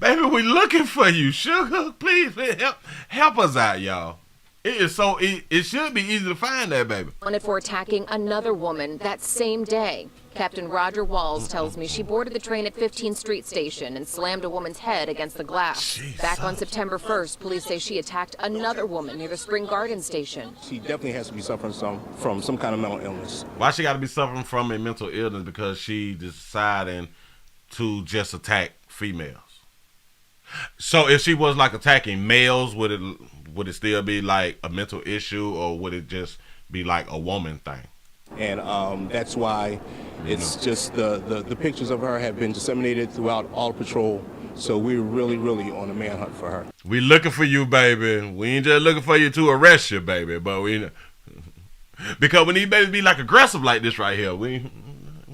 Baby, we looking for you, sugar. Please help us out, y'all. It should be easy to find that, baby. Wanted for attacking another woman that same day. Captain Roger Walls tells me she boarded the train at 15th Street Station and slammed a woman's head against the glass. Jesus. Back on September 1st, police say she attacked another woman near the Spring Garden station. She definitely has to be suffering from some kind of mental illness. Why she got to be suffering from a mental illness? Because she deciding to just attack females. So if she was attacking males, would it still be a mental issue, or would it just be a woman thing? And that's why it's just the pictures of her have been disseminated throughout all patrol. So we're really, really on a manhunt for her. We looking for you, baby. We ain't just looking for you to arrest you, baby. But because we need babies to be aggressive like this right here.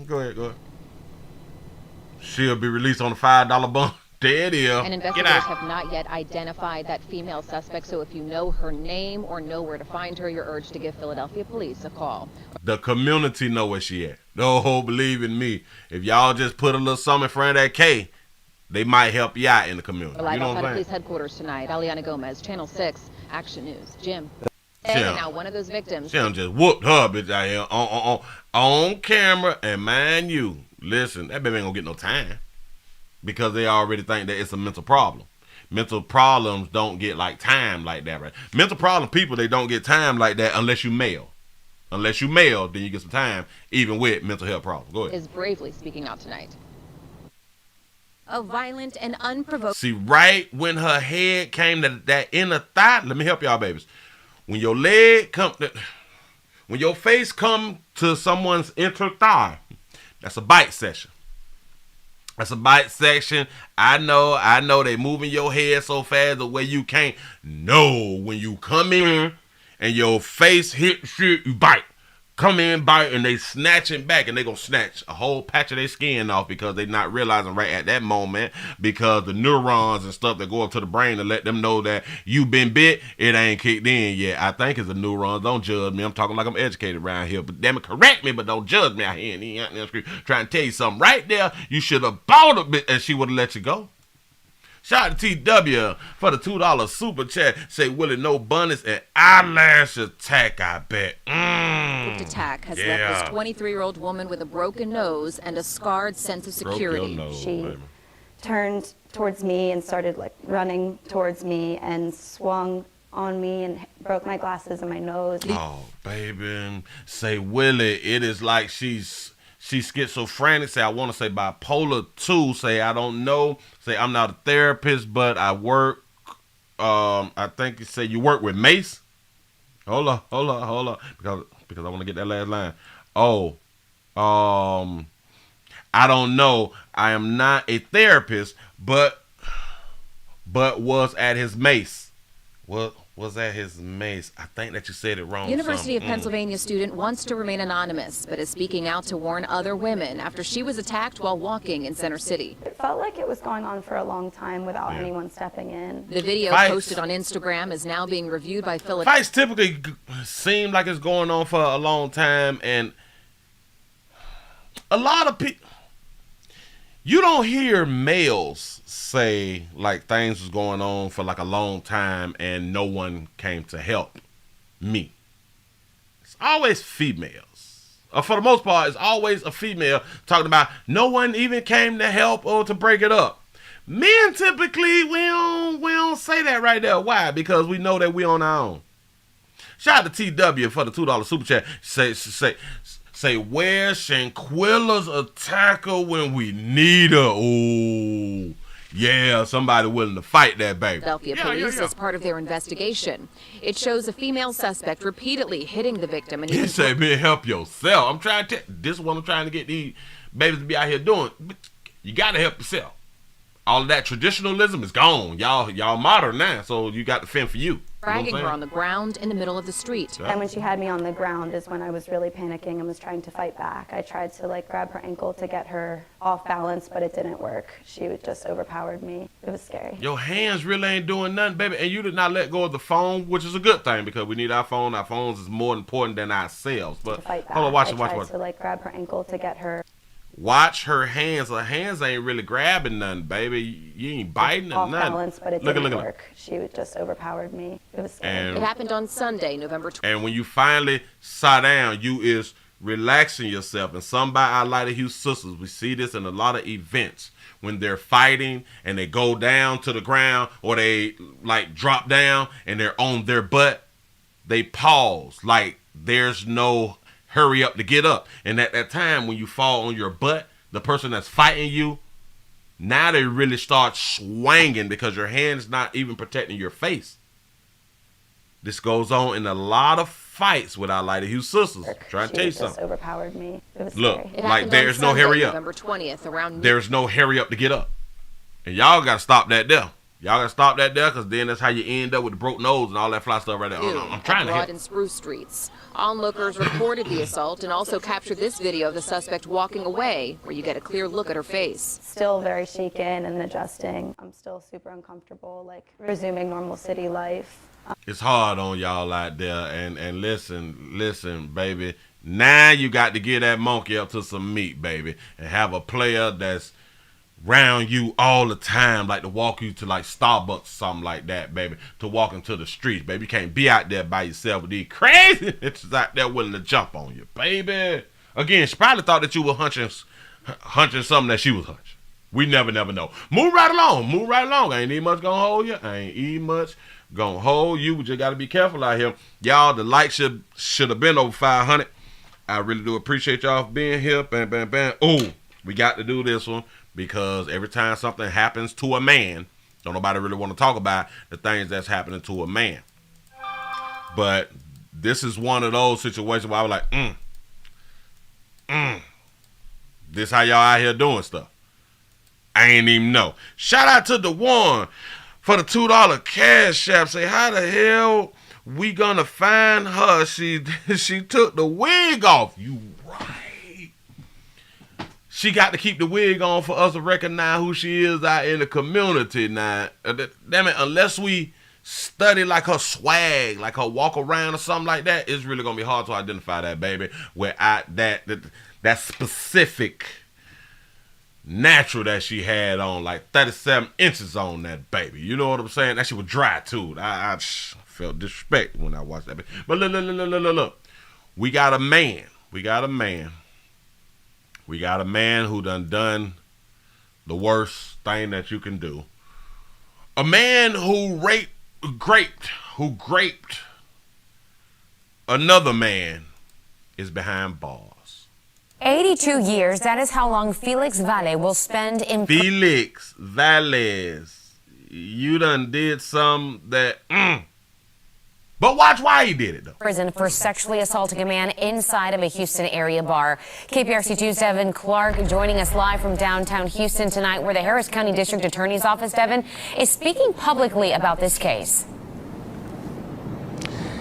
Go ahead. She'll be released on a $5 bond. There it is. And investigators have not yet identified that female suspect, so if you know her name or know where to find her, you're urged to give Philadelphia police a call. The community know where she at. No, believe in me. If y'all just put a little something in front of that K, they might help you out in the community. We're live outside police headquarters tonight. Aliana Gomez, Channel 6, Action News. Jim. And now one of those victims. She just whooped her bitch out here on camera, and mind you, listen, that baby ain't gonna get no time. Because they already think that it's a mental problem. Mental problems don't get time like that, right? Mental problem people, they don't get time like that unless you male. Unless you male, then you get some time, even with mental health problems. Go ahead. Is bravely speaking out tonight. A violent and unprovoked. See, right when her head came to that inner thigh, let me help y'all, babies. When your leg when your face come to someone's inner thigh, that's a bite session. That's a bite section. I know they moving your head so fast the way you can't. No, when you come in and your face hit shit, you bite. Come in, bite, and they snatching back, and they gonna snatch a whole patch of their skin off because they not realizing right at that moment, because the neurons and stuff that go up to the brain to let them know that you been bit, it ain't kicked in yet. I think it's the neurons. Don't judge me. I'm talking like I'm educated around here, but damn it, correct me, but don't judge me out here in the street. Trying to tell you something right there. You should have bought a bit, and she would have let you go. Shout out to TW for the $2 super chat. Say, Willie, no bunnies and eyelash attack, I bet. Attack has left this 23-year-old woman with a broken nose and a scarred sense of security. She turned towards me and started running towards me and swung on me and broke my glasses and my nose. Oh, baby. Say, Willie, it is like she's schizophrenic. Say, I want to say bipolar 2. Say, I don't know. Say, I'm not a therapist, but I work. I think you say you work with Mace. Hold on. Because I want to get that last line. Oh, I don't know. I am not a therapist, but was at his Mace. What was at his Mace? I think that you said it wrong. University of Pennsylvania student wants to remain anonymous, but is speaking out to warn other women after she was attacked while walking in Center City. It felt like it was going on for a long time without anyone stepping in. The video posted on Instagram is now being reviewed by Philadelphia. Fights typically seem like it's going on for a long time, and a lot of people, you don't hear males say like things was going on for like a long time and no one came to help me. It's always females. For the most part, it's always a female talking about no one even came to help or to break it up. Men typically, we don't say that right there. Why? Because we know that we on our own. Shout out to TW for the $2 super chat. Say, where's Shanquilla's attacker when we need her? Oh, yeah, somebody willing to fight that baby. Philadelphia police as part of their investigation. It shows a female suspect repeatedly hitting the victim. And he said, man, help yourself. I'm trying to, this is what I'm trying to get these babies to be out here doing. But you got to help yourself. All of that traditionalism is gone. Y'all modern now, so you got to fend for you. Dragging her on the ground in the middle of the street. And when she had me on the ground is when I was really panicking and was trying to fight back. I tried to like grab her ankle to get her off balance, but it didn't work. She just overpowered me. It was scary. Your hands really ain't doing nothing, baby. And you did not let go of the phone, which is a good thing because we need our phone. Our phones is more important than ourselves. But hold on, watch. I tried to like grab her ankle to get her. Watch her hands. Her hands ain't really grabbing nothing, baby. You ain't biting or nothing. Balance, but it didn't work. She just overpowered me. It was scary. It happened on Sunday, November 20th. And when you finally sat down, you is relaxing yourself. And some by our Lighter Hue sisters, we see this in a lot of events. When they're fighting and they go down to the ground or they like drop down and they're on their butt, they pause. Like there's no hurry up to get up. And at that time when you fall on your butt, the person that's fighting you, now they really start swinging because your hand's not even protecting your face. This goes on in a lot of fights with our Lighter Hue sisters. Trying to tell you something. Overpowered me. It was Look, scary. like there's no hurry up. November 20th, around there's no hurry up to get up. And y'all got to stop that there. Y'all got to stop that there because then that's how you end up with the broke nose and all that fly stuff right there. I'm trying to Broad and Spruce Streets. Onlookers reported the assault and also captured this video of the suspect walking away where you get a clear look at her face. Still very shaken and adjusting. I'm still super uncomfortable, like resuming normal city life. It's hard on y'all out there. And listen, baby. Now you got to get that monkey up to some meat, baby. And have a player that's round you all the time, like to walk you to like Starbucks or something like that, baby, to walk into the streets, baby. You can't be out there by yourself with these crazy bitches out there willing to jump on you, baby. Again, she probably thought that you were hunching something that she was hunching. We never know. Move right along. I ain't even much gonna hold you. We just gotta be careful out here. Y'all, the like should have been over 500. I really do appreciate y'all for being here. Bam, bam, bam. Oh, we got to do this one. Because every time something happens to a man, don't nobody really want to talk about the things that's happening to a man. But this is one of those situations where I was like, this how y'all out here doing stuff. I ain't even know. Shout out to the one for the $2 cash app. Say, how the hell we gonna find her? She took the wig off. You right. She got to keep the wig on for us to recognize who she is out in the community now. Damn it, unless we study like her swag, like her walk around or something like that, it's really going to be hard to identify that baby without that specific natural that she had on, like 37 inches on that baby. You know what I'm saying? That shit was dry too. I felt disrespect when I watched that baby. But look. We got a man who done the worst thing that you can do. A man who raped who graped another man is behind bars. 82 years, that is how long Felix Valle will spend in Felix Valles, you done did some that, But watch why he did it, though. Prison for sexually assaulting a man inside of a Houston area bar. KPRC 2's Devin Clark joining us live from downtown Houston tonight, where the Harris County District Attorney's Office, Devin, is speaking publicly about this case.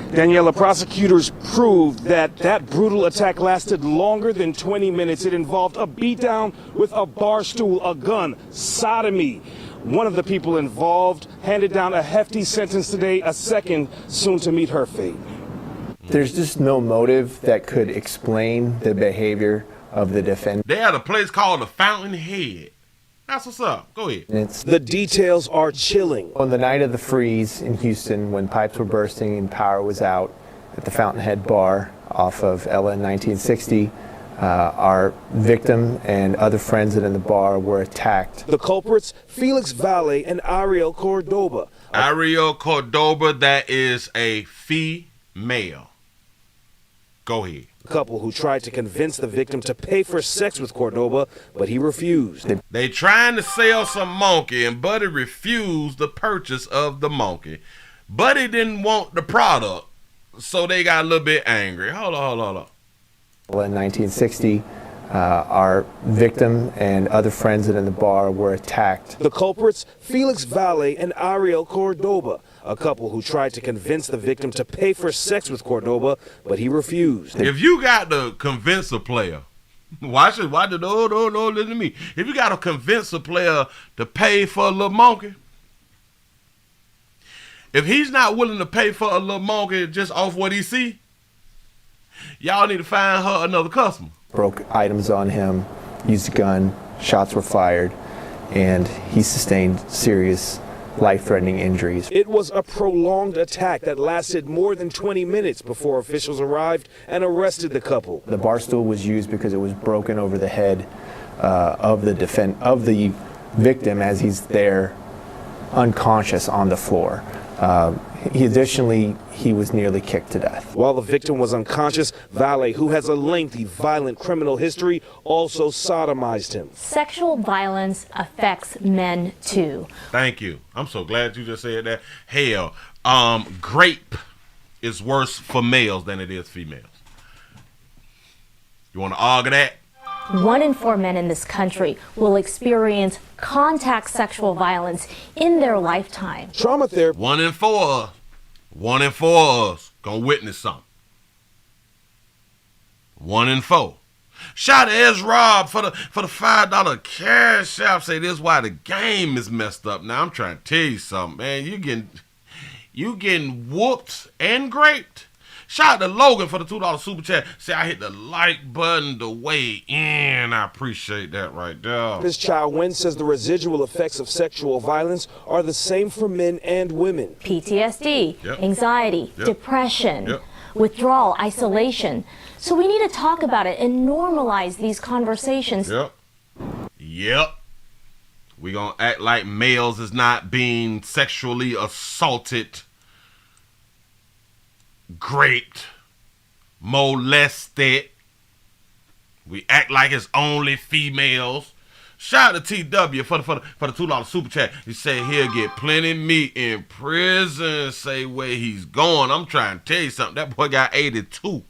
Daniela, prosecutors proved that brutal attack lasted longer than 20 minutes. It involved a beatdown with a bar stool, a gun, sodomy. One of the people involved handed down a hefty sentence today, a second soon to meet her fate. There's just no motive that could explain the behavior of the defendant. They had a place called the Fountainhead. That's what's up. Go ahead. The details are chilling. On the night of the freeze in Houston, when pipes were bursting and power was out at the Fountainhead bar off of Ella in 1960, our victim and other friends that in the bar were attacked. The culprits, Felix Valle and Ariel Cordoba. Ariel Cordoba, that is a female. Go ahead. Couple who tried to convince the victim to pay for sex with Cordoba, but he refused. They trying to sell some monkey, and Buddy refused the purchase of the monkey. Buddy didn't want the product, so they got a little bit angry. Hold on. In 1960, our victim and other friends that in the bar were attacked. The culprits, Felix Valle and Ariel Cordoba, a couple who tried to convince the victim to pay for sex with Cordoba, but he refused. If you got to convince a player, no, listen to me. If you got to convince a player to pay for a little monkey, if he's not willing to pay for a little monkey just off what he see, y'all need to find her another customer. Broke items on him, used a gun, shots were fired, and he sustained serious life-threatening injuries. It was a prolonged attack that lasted more than 20 minutes before officials arrived and arrested the couple. The bar stool was used because it was broken over the head of the victim as he's there unconscious on the floor. He was nearly kicked to death. While the victim was unconscious, Valle, who has a lengthy violent criminal history, also sodomized him. Sexual violence affects men too. Thank you. I'm so glad you just said that. Hell, grape is worse for males than it is females. You want to argue that? 1 in 4 men in this country will experience contact sexual violence in their lifetime. Trauma therapy. 1 in 4. 1 in 4 of us gonna witness something. 1 in 4. Shout out to Ez Rob for the $5 cash app. Say this is why the game is messed up. Now I'm trying to tell you something, man. You getting whooped and graped. Shout out to Logan for the $2 super chat. Say I hit the like button to weigh in. I appreciate that right there. Ms. Chow Wen says the residual effects of sexual violence are the same for men and women. PTSD, Yep. anxiety, Yep. depression, Yep. withdrawal, isolation. So we need to talk about it and normalize these conversations. Yep. We gonna act like males is not being sexually assaulted, raped, molested. We act like it's only females. Shout out to TW for the $2 super chat. He said he'll get plenty meat in prison. Say where he's going. I'm trying to tell you something. That boy got 82.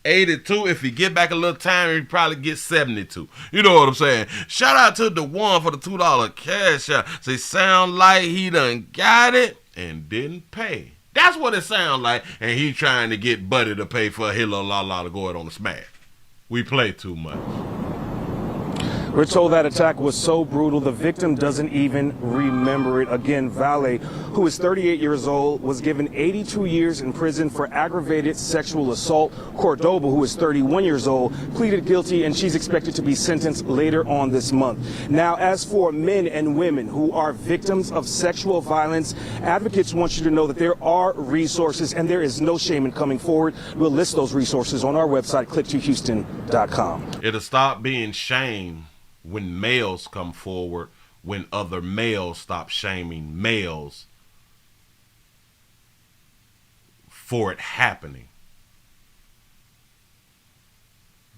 82. If he get back a little time, he probably get 72. You know what I'm saying? Shout out to the one for the $2 cash out. Say sound like he done got it and didn't pay. That's what it sounds like, and he trying to get Buddy to pay for a Hilo La La to go it on the smash. We play too much. We're told that attack was so brutal, the victim doesn't even remember it. Again, Valle, who is 38 years old, was given 82 years in prison for aggravated sexual assault. Cordoba, who is 31 years old, pleaded guilty, and she's expected to be sentenced later on this month. Now, as for men and women who are victims of sexual violence, advocates want you to know that there are resources, and there is no shame in coming forward. We'll list those resources on our website, click2houston.com. It'll stop being shame when males come forward, when other males stop shaming males for it happening,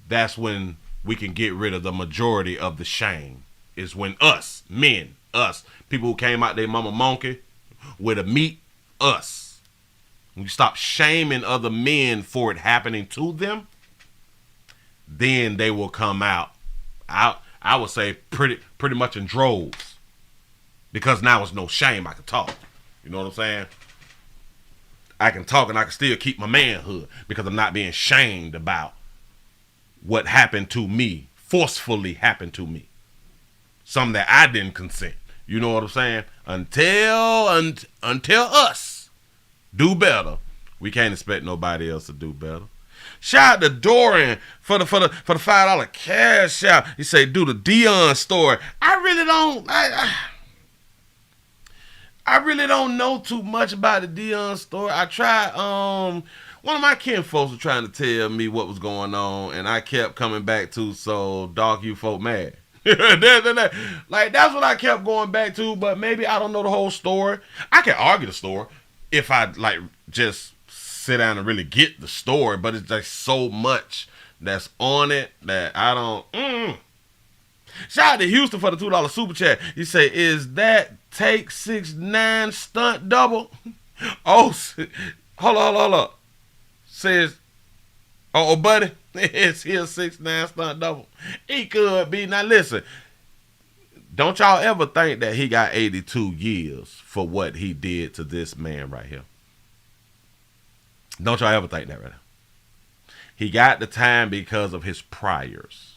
that's when we can get rid of the majority of the shame. Is when us, men, us, people who came out their mama monkey with a meat, us. When you stop shaming other men for it happening to them, then they will come out. I would say pretty much in droves. Because now it's no shame. I can talk. You know what I'm saying? I can talk and I can still keep my manhood because I'm not being shamed about what happened to me, forcefully happened to me. Something that I didn't consent. You know what I'm saying? Until us do better, we can't expect nobody else to do better. Shout out to Dorian for the $5 cash out. He say, do the Dion story. I really don't know too much about the Dion story. I tried, one of my kinfolks was trying to tell me what was going on, and I kept coming back to, so dog, you folk mad. Like, that's what I kept going back to, but maybe I don't know the whole story. I can argue the story if I, like, just sit down and really get the story, but it's like so much that's on it that I don't. Shout out to Houston for the $2 super chat. He say, is that take 6ix9ine stunt double? Oh, hold on. Says, oh, buddy, it's here 6ix9ine stunt double. He could be. Now listen, don't y'all ever think that he got 82 years for what he did to this man right here. Don't y'all ever think that right now. He got the time because of his priors.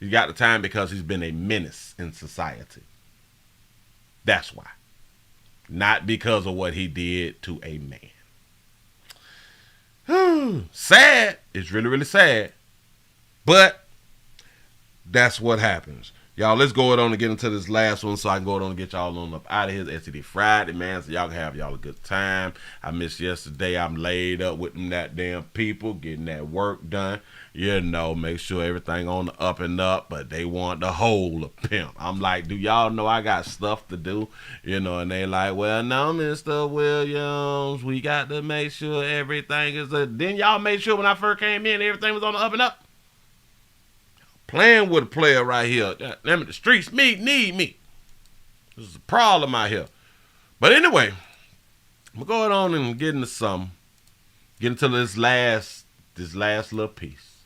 He got the time because he's been a menace in society. That's why. Not because of what he did to a man. Sad. It's really, really sad. But that's what happens. Y'all, let's go on and get into this last one so I can go on and get y'all on up out of here. It's STD Friday, man, so y'all can have y'all a good time. I missed yesterday. I'm laid up with them that damn people, getting that work done. You know, make sure everything on the up and up, but they want the whole of pimp. I'm like, do y'all know I got stuff to do? You know, and they like, well, no, Mr. Williams, we got to make sure everything is Then y'all made sure when I first came in, everything was on the up and up. Playing with a player right here. Them in the streets need me. This is a problem out here. But anyway, I'm going on and get into something. Get into this last little piece.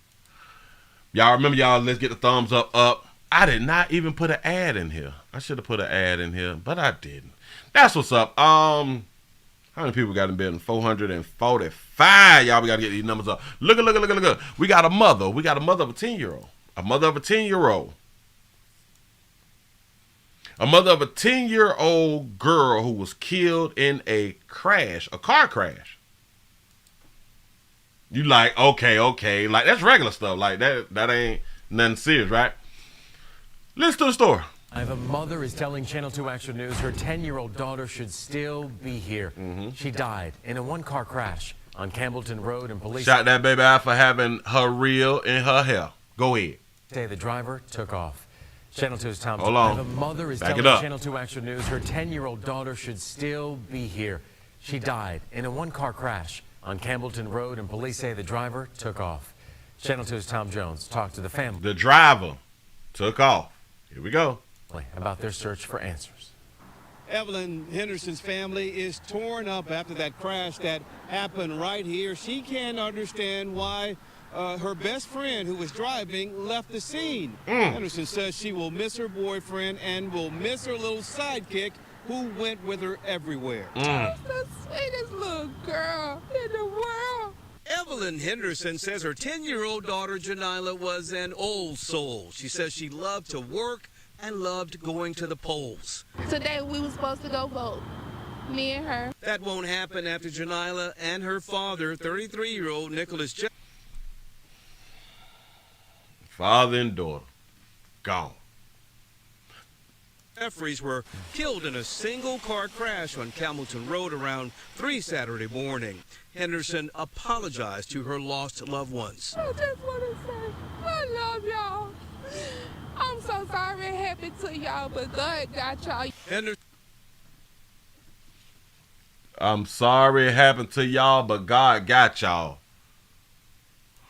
Y'all remember, y'all, let's get the thumbs up. I did not even put an ad in here. I should have put an ad in here, but I didn't. That's what's up. How many people got in building? 445. Y'all, we got to get these numbers up. Look. We got a mother. We got a mother of a 10-year-old. A mother of a 10-year-old. A mother of a 10-year-old girl who was killed in a car crash. You like, okay. Like, that's regular stuff. Like, that ain't nothing serious, right? Listen to the story. A mother is telling Channel 2 Action News her 10-year-old daughter should still be here. She died in a one-car crash on Campbellton Road, and police... Shot that baby out for having her reel in her hair. Go ahead. The driver took off. Channel 2's Tom. Hold on. The mother is Back telling Channel 2 Action News her 10-year-old daughter should still be here. She died in a one-car crash on Campbellton Road, and police say the driver took off. Channel 2's Tom Jones talked to the family. The driver took off. Here we go. About their search for answers. Evelyn Henderson's family is torn up after that crash that happened right here. She can't understand why her best friend who was driving left the scene. Henderson says she will miss her boyfriend and will miss her little sidekick who went with her everywhere. That's the sweetest little girl in the world. Evelyn Henderson says her 10-year-old daughter Janila was an old soul. She says she loved to work and loved going to the polls. Today we were supposed to go vote, me and her. That won't happen after Janila and her father, 33-year-old Nicholas Father and daughter, gone. Jeffries were killed in a single-car crash on Campbellton Road around 3 Saturday morning. Henderson apologized to her lost loved ones. I just want to say, I love y'all. I'm so sorry it happened to y'all, but God got y'all. I'm sorry it happened to y'all, but God got y'all.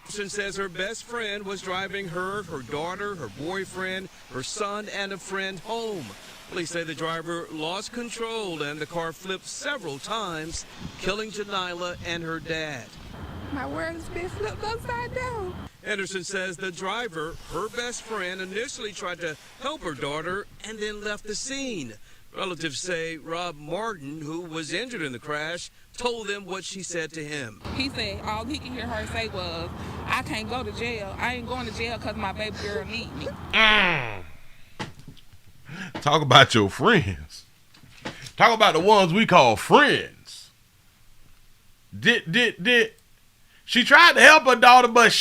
Says her best friend was driving her daughter, her boyfriend, her son, and a friend home. Police say the driver lost control and the car flipped several times, killing Janila and her dad. My world has been flipped upside down. Anderson says the driver, her best friend, initially tried to help her daughter and then left the scene. Relatives say Rob Martin, who was injured in the crash, told them what she said to him. He said all he could hear her say was, I can't go to jail. I ain't going to jail because my baby girl need me. Talk about your friends. Talk about the ones we call friends. Did. She tried to help her daughter, but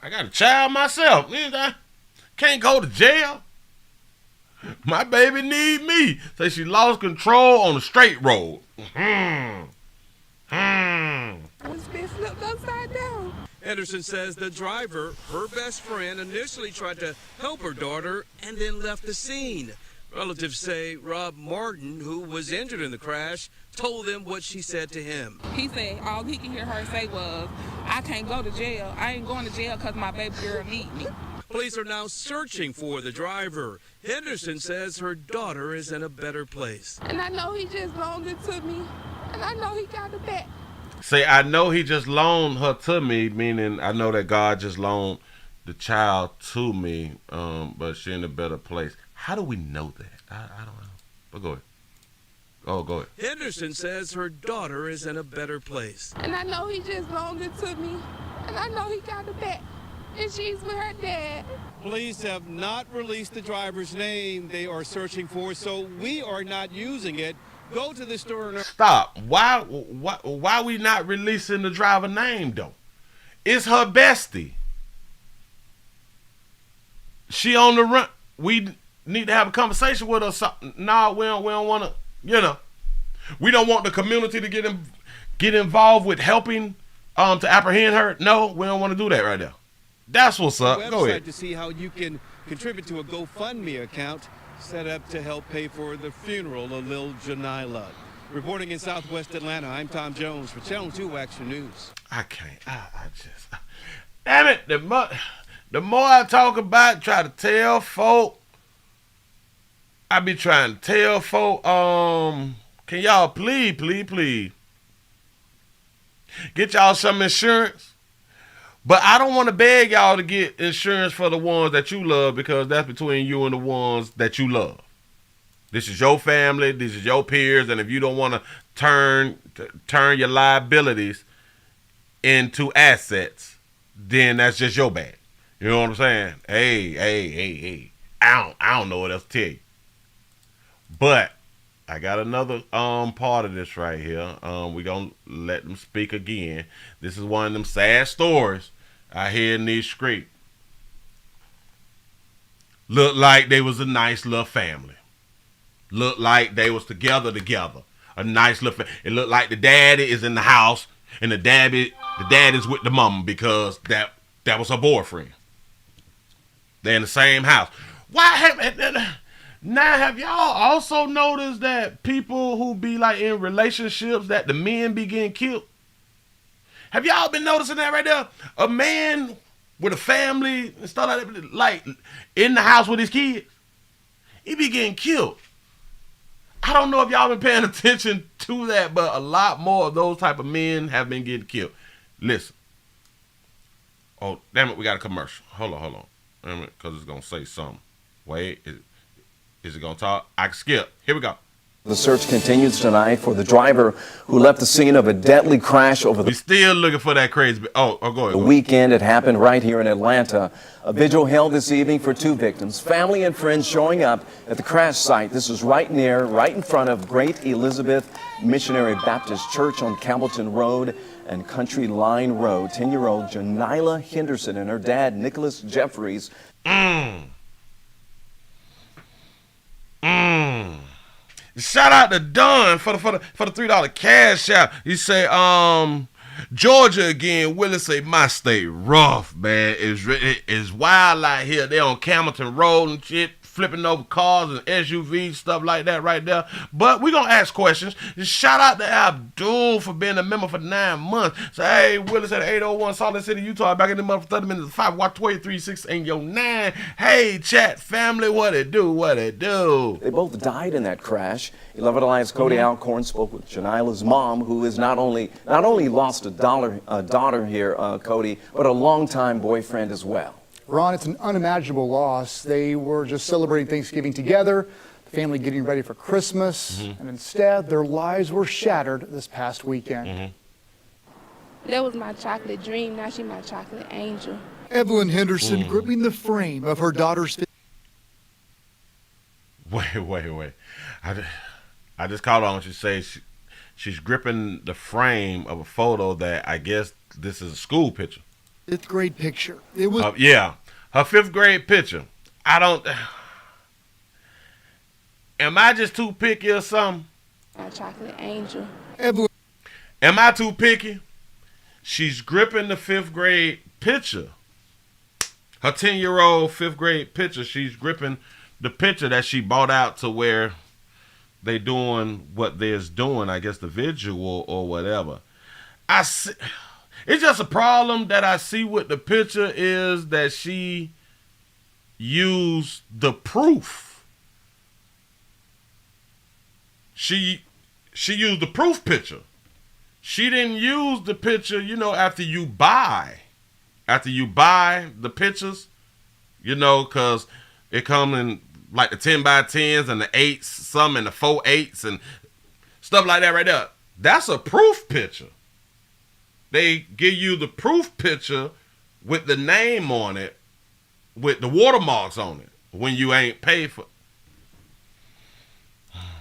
I got a child myself. I can't go to jail. My baby need me. So she lost control on the straight road. It's been flipped upside down. Anderson says the driver, her best friend, initially tried to help her daughter and then left the scene. Relatives say Rob Martin, who was injured in the crash, told them what she said to him. He said all he could hear her say was, I can't go to jail. I ain't going to jail because my baby girl need me. Police are now searching for the driver. Henderson says her daughter is in a better place. And I know he just loaned it to me, and I know he got it back. Say, I know he just loaned her to me, meaning I know that God just loaned the child to me, but she in a better place. How do we know that? I don't know. But go ahead. Oh, go ahead. Henderson says her daughter is in a better place. And I know he just loaned it to me, and I know he got it back. And she's with her dad. Police have not released the driver's name they are searching for, so we are not using it. Go to the store. Stop. Why we not releasing the driver name, though? It's her bestie. She on the run. We need to have a conversation with her. No, we don't want to, We don't want the community to get involved with helping to apprehend her. No, we don't want to do that right now. That's what's up. Go ahead. To see how you can contribute to a GoFundMe account set up to help pay for the funeral of Lil Janila. Reporting in Southwest Atlanta, I'm Tom Jones for Channel 2 Action News. I can't. Damn it. The more I talk about, try to tell folk, I be trying to tell folk, can y'all please get y'all some insurance? But I don't want to beg y'all to get insurance for the ones that you love, because that's between you and the ones that you love. This is your family. This is your peers. And if you don't want to turn your liabilities into assets, then that's just your bad. You know what I'm saying? Hey. I don't know what else to tell you. But I got another part of this right here. We're going to let them speak again. This is one of them sad stories I hear in these streets. Looked like they was a nice little family. Looked like they was together. A nice little family. It looked like the daddy is in the house and the dad is with the mama, because that was her boyfriend. They're in the same house. Now, have y'all also noticed that people who be like in relationships, that the men be getting killed? Have y'all been noticing that right there? A man with a family and stuff like that, like in the house with his kids, he be getting killed. I don't know if y'all been paying attention to that, but a lot more of those type of men have been getting killed. Listen. Oh, damn it, we got a commercial. Hold on. Damn it, because it's going to say something. Wait, is it going to talk? I can skip. Here we go. The search continues tonight for the driver who left the scene of a deadly crash over the... We're still looking for that crazy... Oh, go ahead. The weekend. It happened right here in Atlanta. A vigil held this evening for 2 victims. Family and friends showing up at the crash site. This is right in front of Great Elizabeth Missionary Baptist Church on Campbellton Road and Country Line Road. 10-year-old Janila Henderson and her dad, Nicholas Jeffries. Shout out to Don for the $3 cash out. He say, Georgia again. Willie say, my state rough, man. It's wild out here. They on Campbellton Road and shit. flipping over cars and SUVs, stuff like that right there. But we're going to ask questions. Shout out to Abdul for being a member for 9 months. Say, hey, Willie said 801 Salt Lake City, Utah. Back in the month for 30 minutes, 5, watch 2336 and your 9. Hey, chat family, what it do, what it do? They both died in that crash. 11 Alliance Cody Alcorn spoke with Janila's mom, who is not only lost a daughter here, Cody, but a longtime boyfriend as well. Ron, it's an unimaginable loss. They were just celebrating Thanksgiving together, the family getting ready for Christmas, and instead their lives were shattered this past weekend. That was my chocolate dream. Now she's my chocolate angel. Evelyn Henderson gripping the frame of her daughter's. Wait. I just caught on. She says she's gripping the frame of a photo that I guess this is a school picture. 5th grade picture. It was her 5th grade picture. Am I just too picky or something? My chocolate angel. Evelyn. Am I too picky? She's gripping the 5th grade picture. Her 10-year-old 5th grade picture. She's gripping the picture that she bought out to where they doing what they's doing. I guess the visual or whatever. I see. It's just a problem that I see with the picture is that she used the proof. She used the proof picture. She didn't use the picture, after you buy the pictures, because it come in like the 10 by 10s and the 8s, some and the 4 8s and stuff like that right there. That's a proof picture. They give you the proof picture with the name on it, with the watermarks on it, when you ain't paid for.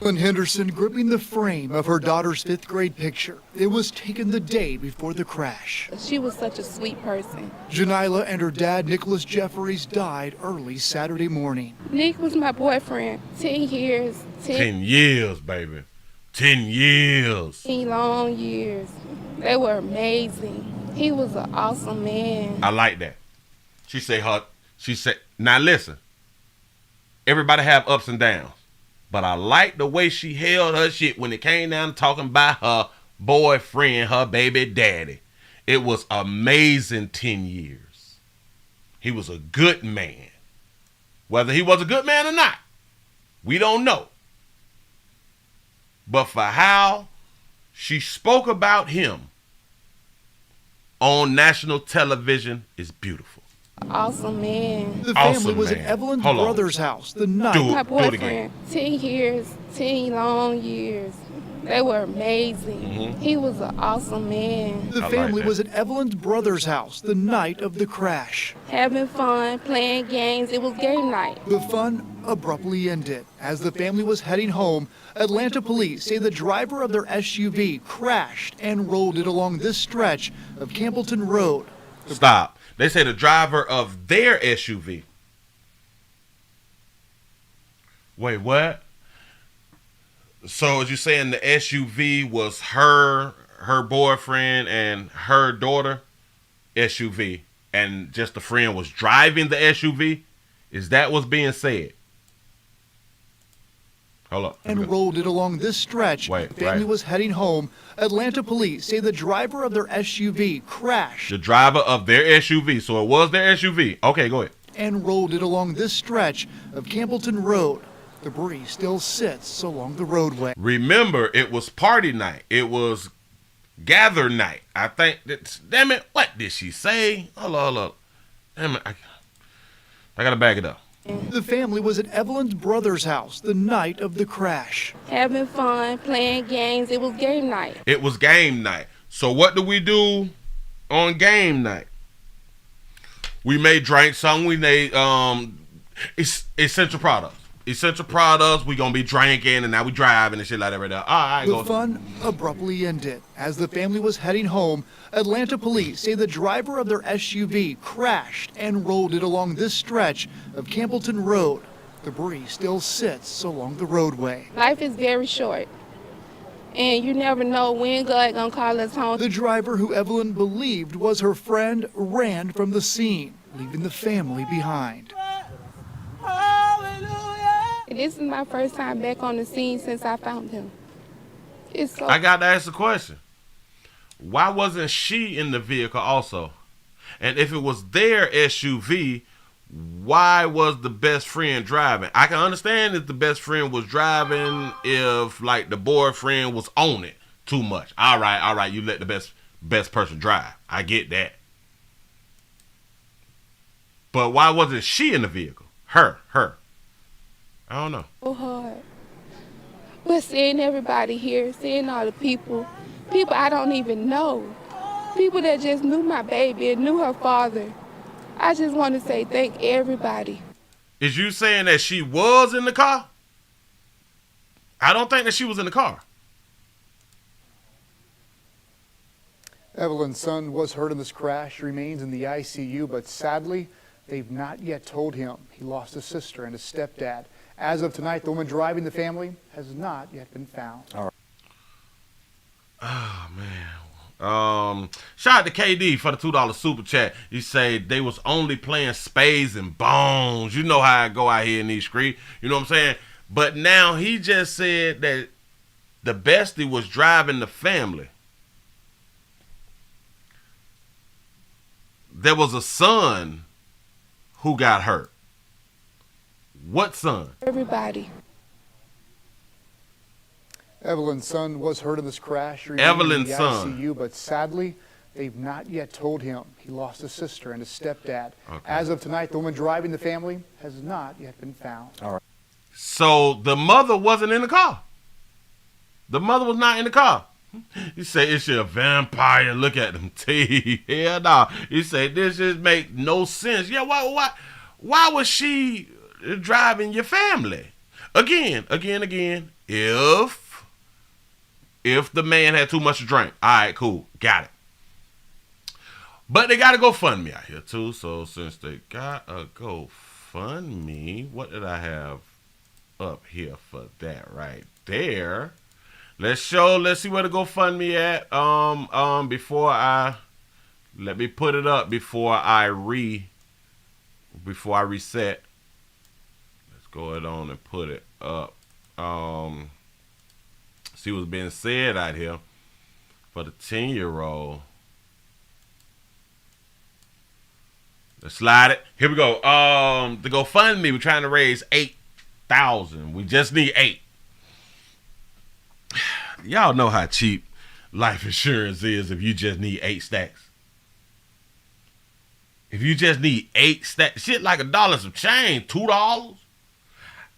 Evelyn Henderson gripping the frame of her daughter's 5th grade picture. It was taken the day before the crash. She was such a sweet person. Janila and her dad, Nicholas Jeffries, died early Saturday morning. Nick was my boyfriend. 10 years. 10 years, baby. 10 years. 10 long years. They were amazing. He was an awesome man. I like that. She said, now listen, everybody have ups and downs, but I like the way she held her shit when it came down to talking about her boyfriend, her baby daddy. It was amazing 10 years. He was a good man. Whether he was a good man or not, we don't know. But for how she spoke about him on national television is beautiful. Awesome man. The family was at Evelyn's brother's house the night. My boyfriend. 10 years, 10 long years. They were amazing. He was an awesome man. The family was at Evelyn's brother's house the night of the crash. Having fun, playing games. It was game night. The fun abruptly ended. As the family was heading home, Atlanta police say the driver of their SUV crashed and rolled it along this stretch of Campbellton Road. Stop. They say the driver of their SUV. Wait, what? So is you saying the SUV was her boyfriend and her daughter SUV, and just the friend was driving the SUV? Is that what's being said? Hold up. And rolled it along this stretch. The family was heading home. Atlanta police say the driver of their SUV crashed. The driver of their SUV. So it was their SUV. Okay, go ahead. And rolled it along this stretch of Campbellton Road. Debris still sits along the roadway. Remember, it was party night. It was gather night. I think that, damn it, what did she say? Hold up. Damn it, I gotta back it up. The family was at Evelyn's brother's house the night of the crash. Having fun, playing games. It was game night. It was game night. So what do we do on game night? We may drink something. We made essential products. Essential products. We gonna be drinking, and now we driving and shit like that right there. All right, the fun abruptly ended. As the family was heading home, Atlanta police say the driver of their SUV crashed and rolled it along this stretch of Campbellton Road. Debris still sits along the roadway. Life is very short, and you never know when God gonna call us home. The driver, who Evelyn believed was her friend, ran from the scene, leaving the family behind. Hallelujah. This is my first time back on the scene since I found him. I got to ask the question. Why wasn't she in the vehicle also? And if it was their SUV, why was the best friend driving? I can understand if the best friend was driving if, like, the boyfriend was on it too much. All right, you let the best person drive. I get that. But why wasn't she in the vehicle? Her. I don't know. So hard. But seeing everybody here, seeing all the people I don't even know, people that just knew my baby and knew her father, I just want to say thank everybody. Is you saying that she was in the car? I don't think that she was in the car. Evelyn's son was hurt in this crash, remains in the ICU, but sadly, they've not yet told him. He lost a sister and a stepdad. As of tonight, the woman driving the family has not yet been found. All right. Oh, man. Shout out to KD for the $2 super chat. He said they was only playing spades and bones. You know how I go out here in these streets. You know what I'm saying? But now he just said that the bestie was driving the family. There was a son who got hurt. What son? Everybody. Evelyn's son was hurt in this crash. Evelyn's in the son. ICU, but sadly, they've not yet told him. He lost a sister and a stepdad. Okay. As of tonight, the woman driving the family has not yet been found. All right. So the mother wasn't in the car. The mother was not in the car. He said, "It's a vampire. Look at them teeth." Hell no. He said, "This just make no sense." Yeah, why was she driving your family? Again. If the man had too much to drink, all right, cool, got it. But they got a GoFundMe out here too. So since they got a GoFundMe, what did I have up here for that right there? Let's see where the GoFundMe at. Let me put it up before I reset. Let's go ahead on and put it up. See what's being said out here for the 10-year-old. Let's slide it. Here we go. The GoFundMe, we're trying to raise $8,000. We just need 8. Y'all know how cheap life insurance is if you just need 8 stacks. If you just need 8 stacks, shit like $1 some change, $2.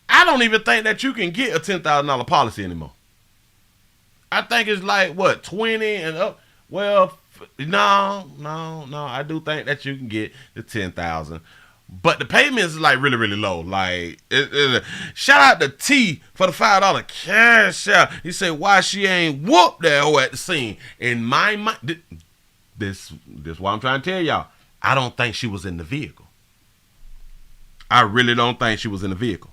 I don't even think that you can get a $10,000 policy anymore. I think it's like, what, 20 and up? Well, no. I do think that you can get the 10,000. But the payments is like really, really low. Like, shout out to T for the $5 cash out. He said, "Why she ain't whooped that hoe at the scene?" In my mind, this what I'm trying to tell y'all. I don't think she was in the vehicle. I really don't think she was in the vehicle.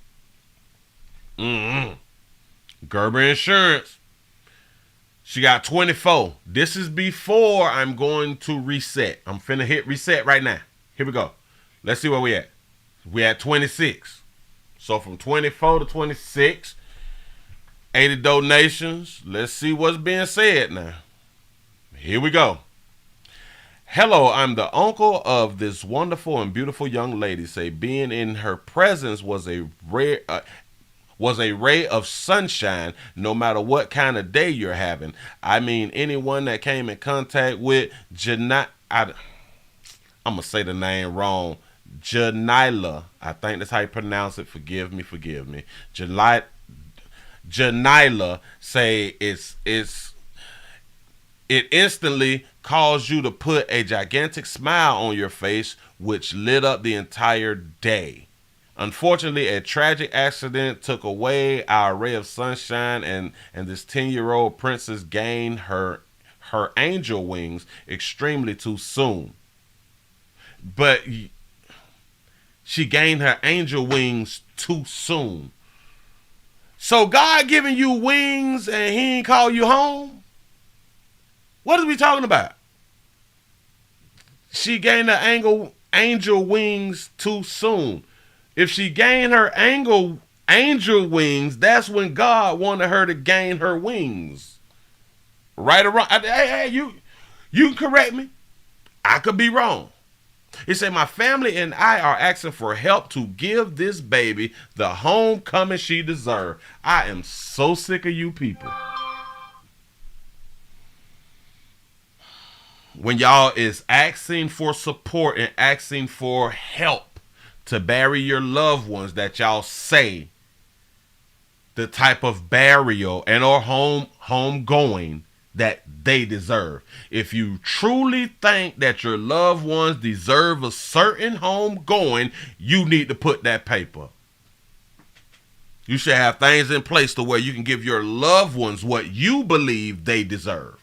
Gerber Insurance. She got 24. This is before I'm going to reset. I'm finna hit reset right now. Here we go. Let's see where we at. We at 26. So from 24 to 26, 80 donations. Let's see what's being said now. Here we go. "Hello, I'm the uncle of this wonderful and beautiful young lady. Say being in her presence was a ray of sunshine, no matter what kind of day you're having. I mean, anyone that came in contact with I'm gonna say the name wrong. Janila, I think that's how you pronounce it. Forgive me. Janila say it instantly caused you to put a gigantic smile on your face, which lit up the entire day. Unfortunately, a tragic accident took away our ray of sunshine, and this 10-year-old princess gained her angel wings extremely too soon." But she gained her angel wings too soon. So God giving you wings and he ain't call you home? What are we talking about? She gained her angel wings too soon. If she gained her angel angel wings, that's when God wanted her to gain her wings. Right or wrong? Hey, you can correct me. I could be wrong. He said, my family and I are asking for help to give this baby the homecoming she deserves. I am so sick of you people. When y'all is asking for support and asking for help to bury your loved ones that y'all say the type of burial and or home going that they deserve. If you truly think that your loved ones deserve a certain home going, you need to put that paper. You should have things in place to where you can give your loved ones what you believe they deserve.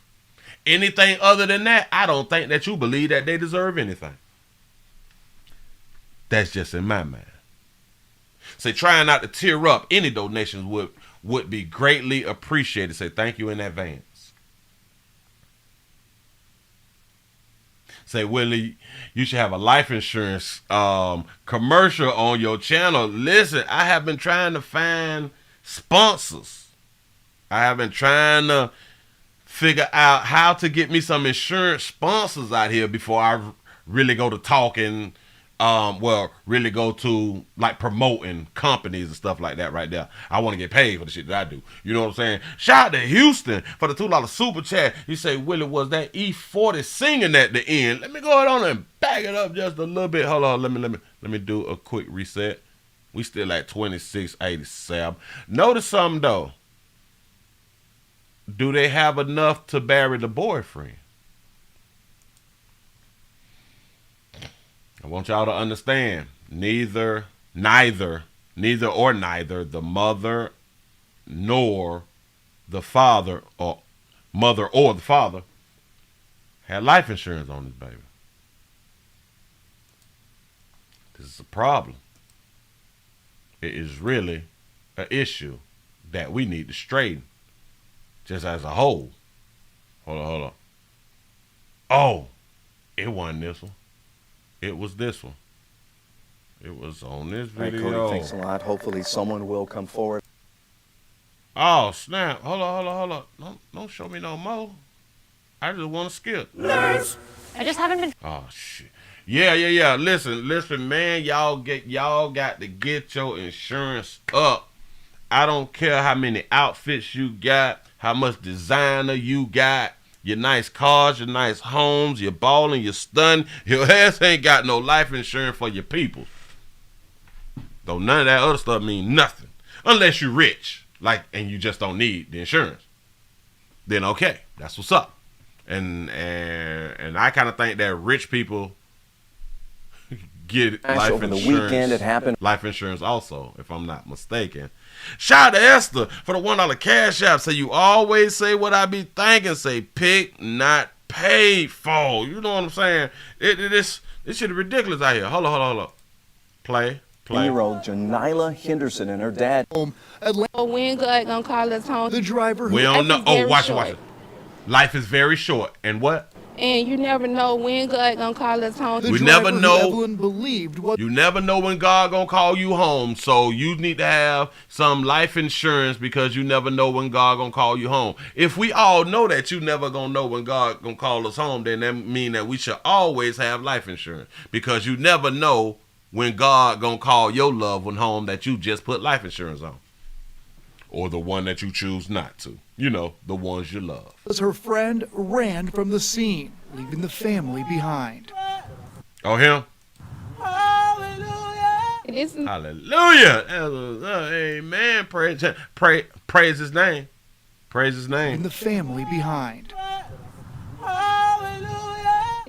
Anything other than that, I don't think that you believe that they deserve anything. That's just in my mind. Say, trying not to tear up, any donations would be greatly appreciated. Say thank you in advance. Say, Willie, you should have a life insurance commercial on your channel. Listen, I have been trying to find sponsors. I have been trying to figure out how to get me some insurance sponsors out here before I really go to talking, really go to like promoting companies and stuff like that right there. I want to get paid for the shit that I do. You know what I'm saying? Shout out to Houston for the $2 super chat. You say, Willie, was that E40 singing at the end? Let me go on and back it up just a little bit. Hold on, let me do a quick reset. We still at 2687. Notice something though. Do they have enough to bury the boyfriend? I want y'all to understand, neither the mother nor the father, or mother or the father, had life insurance on this baby. This is a problem. It is really an issue that we need to straighten, just as a whole. Hold on. Oh, it wasn't this one. It was this one. It was on this video. All right, Cody, thanks a lot. Hopefully someone will come forward. Oh, snap. Hold on. Don't show me no more. I just want to skip. Nurse. I just haven't been. Oh, shit. Yeah. Listen, man. Y'all got to get your insurance up. I don't care how many outfits you got, how much designer you got, your nice cars, your nice homes, your balling, your stun. Your ass ain't got no life insurance for your people. Though none of that other stuff mean nothing. Unless you're rich, and you just don't need the insurance. Then okay, that's what's up. And I kind of think that rich people get life over insurance. The weekend it happened. Life insurance also, if I'm not mistaken. Shout out to Esther for the $1 cash app. Say, you always say what I be thinking. Say, pick, not paid for. You know what I'm saying? This shit is ridiculous out here. Hold on. Play. 10-year-old Janila Henderson and her dad. When God gonna call us home? The driver. We don't know. Oh, watch it. Life is very short. And what? And you never know when God gonna call us home. We never know. Evelyn believed what. You never know when God gonna call you home. So you need to have some life insurance because you never know when God gonna call you home. If we all know that you never gonna know when God gonna call us home, then that mean that we should always have life insurance because you never know when God gonna call your loved one home that you just put life insurance on, or the one that you choose not to. You know, the ones you love. As her friend ran from the scene, leaving the family behind. Oh, him? Hallelujah. Amen. Praise his name. Praise his name. Leaving the family behind.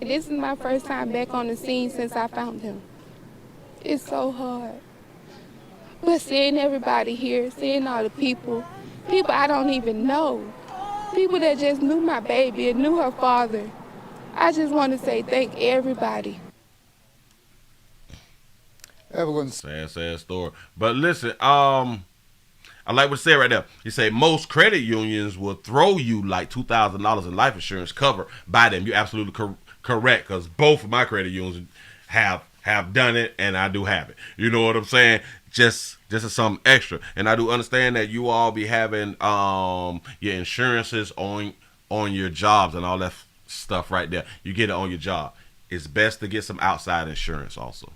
This is my first time back on the scene since I found him. It's so hard. But seeing everybody here, seeing all the people I don't even know, people that just knew my baby and knew her father, I just want to say thank everybody. Evelyn's sad story. But listen, I like what it said right there. You say most credit unions will throw you like $2,000 in life insurance covered by them. You're absolutely correct, because both of my credit unions have done it, and I do have it. You know what I'm saying? just as something extra. And I do understand that you all be having your insurances on your jobs and all that stuff right there. You get it on your job. It's best to get some outside insurance also,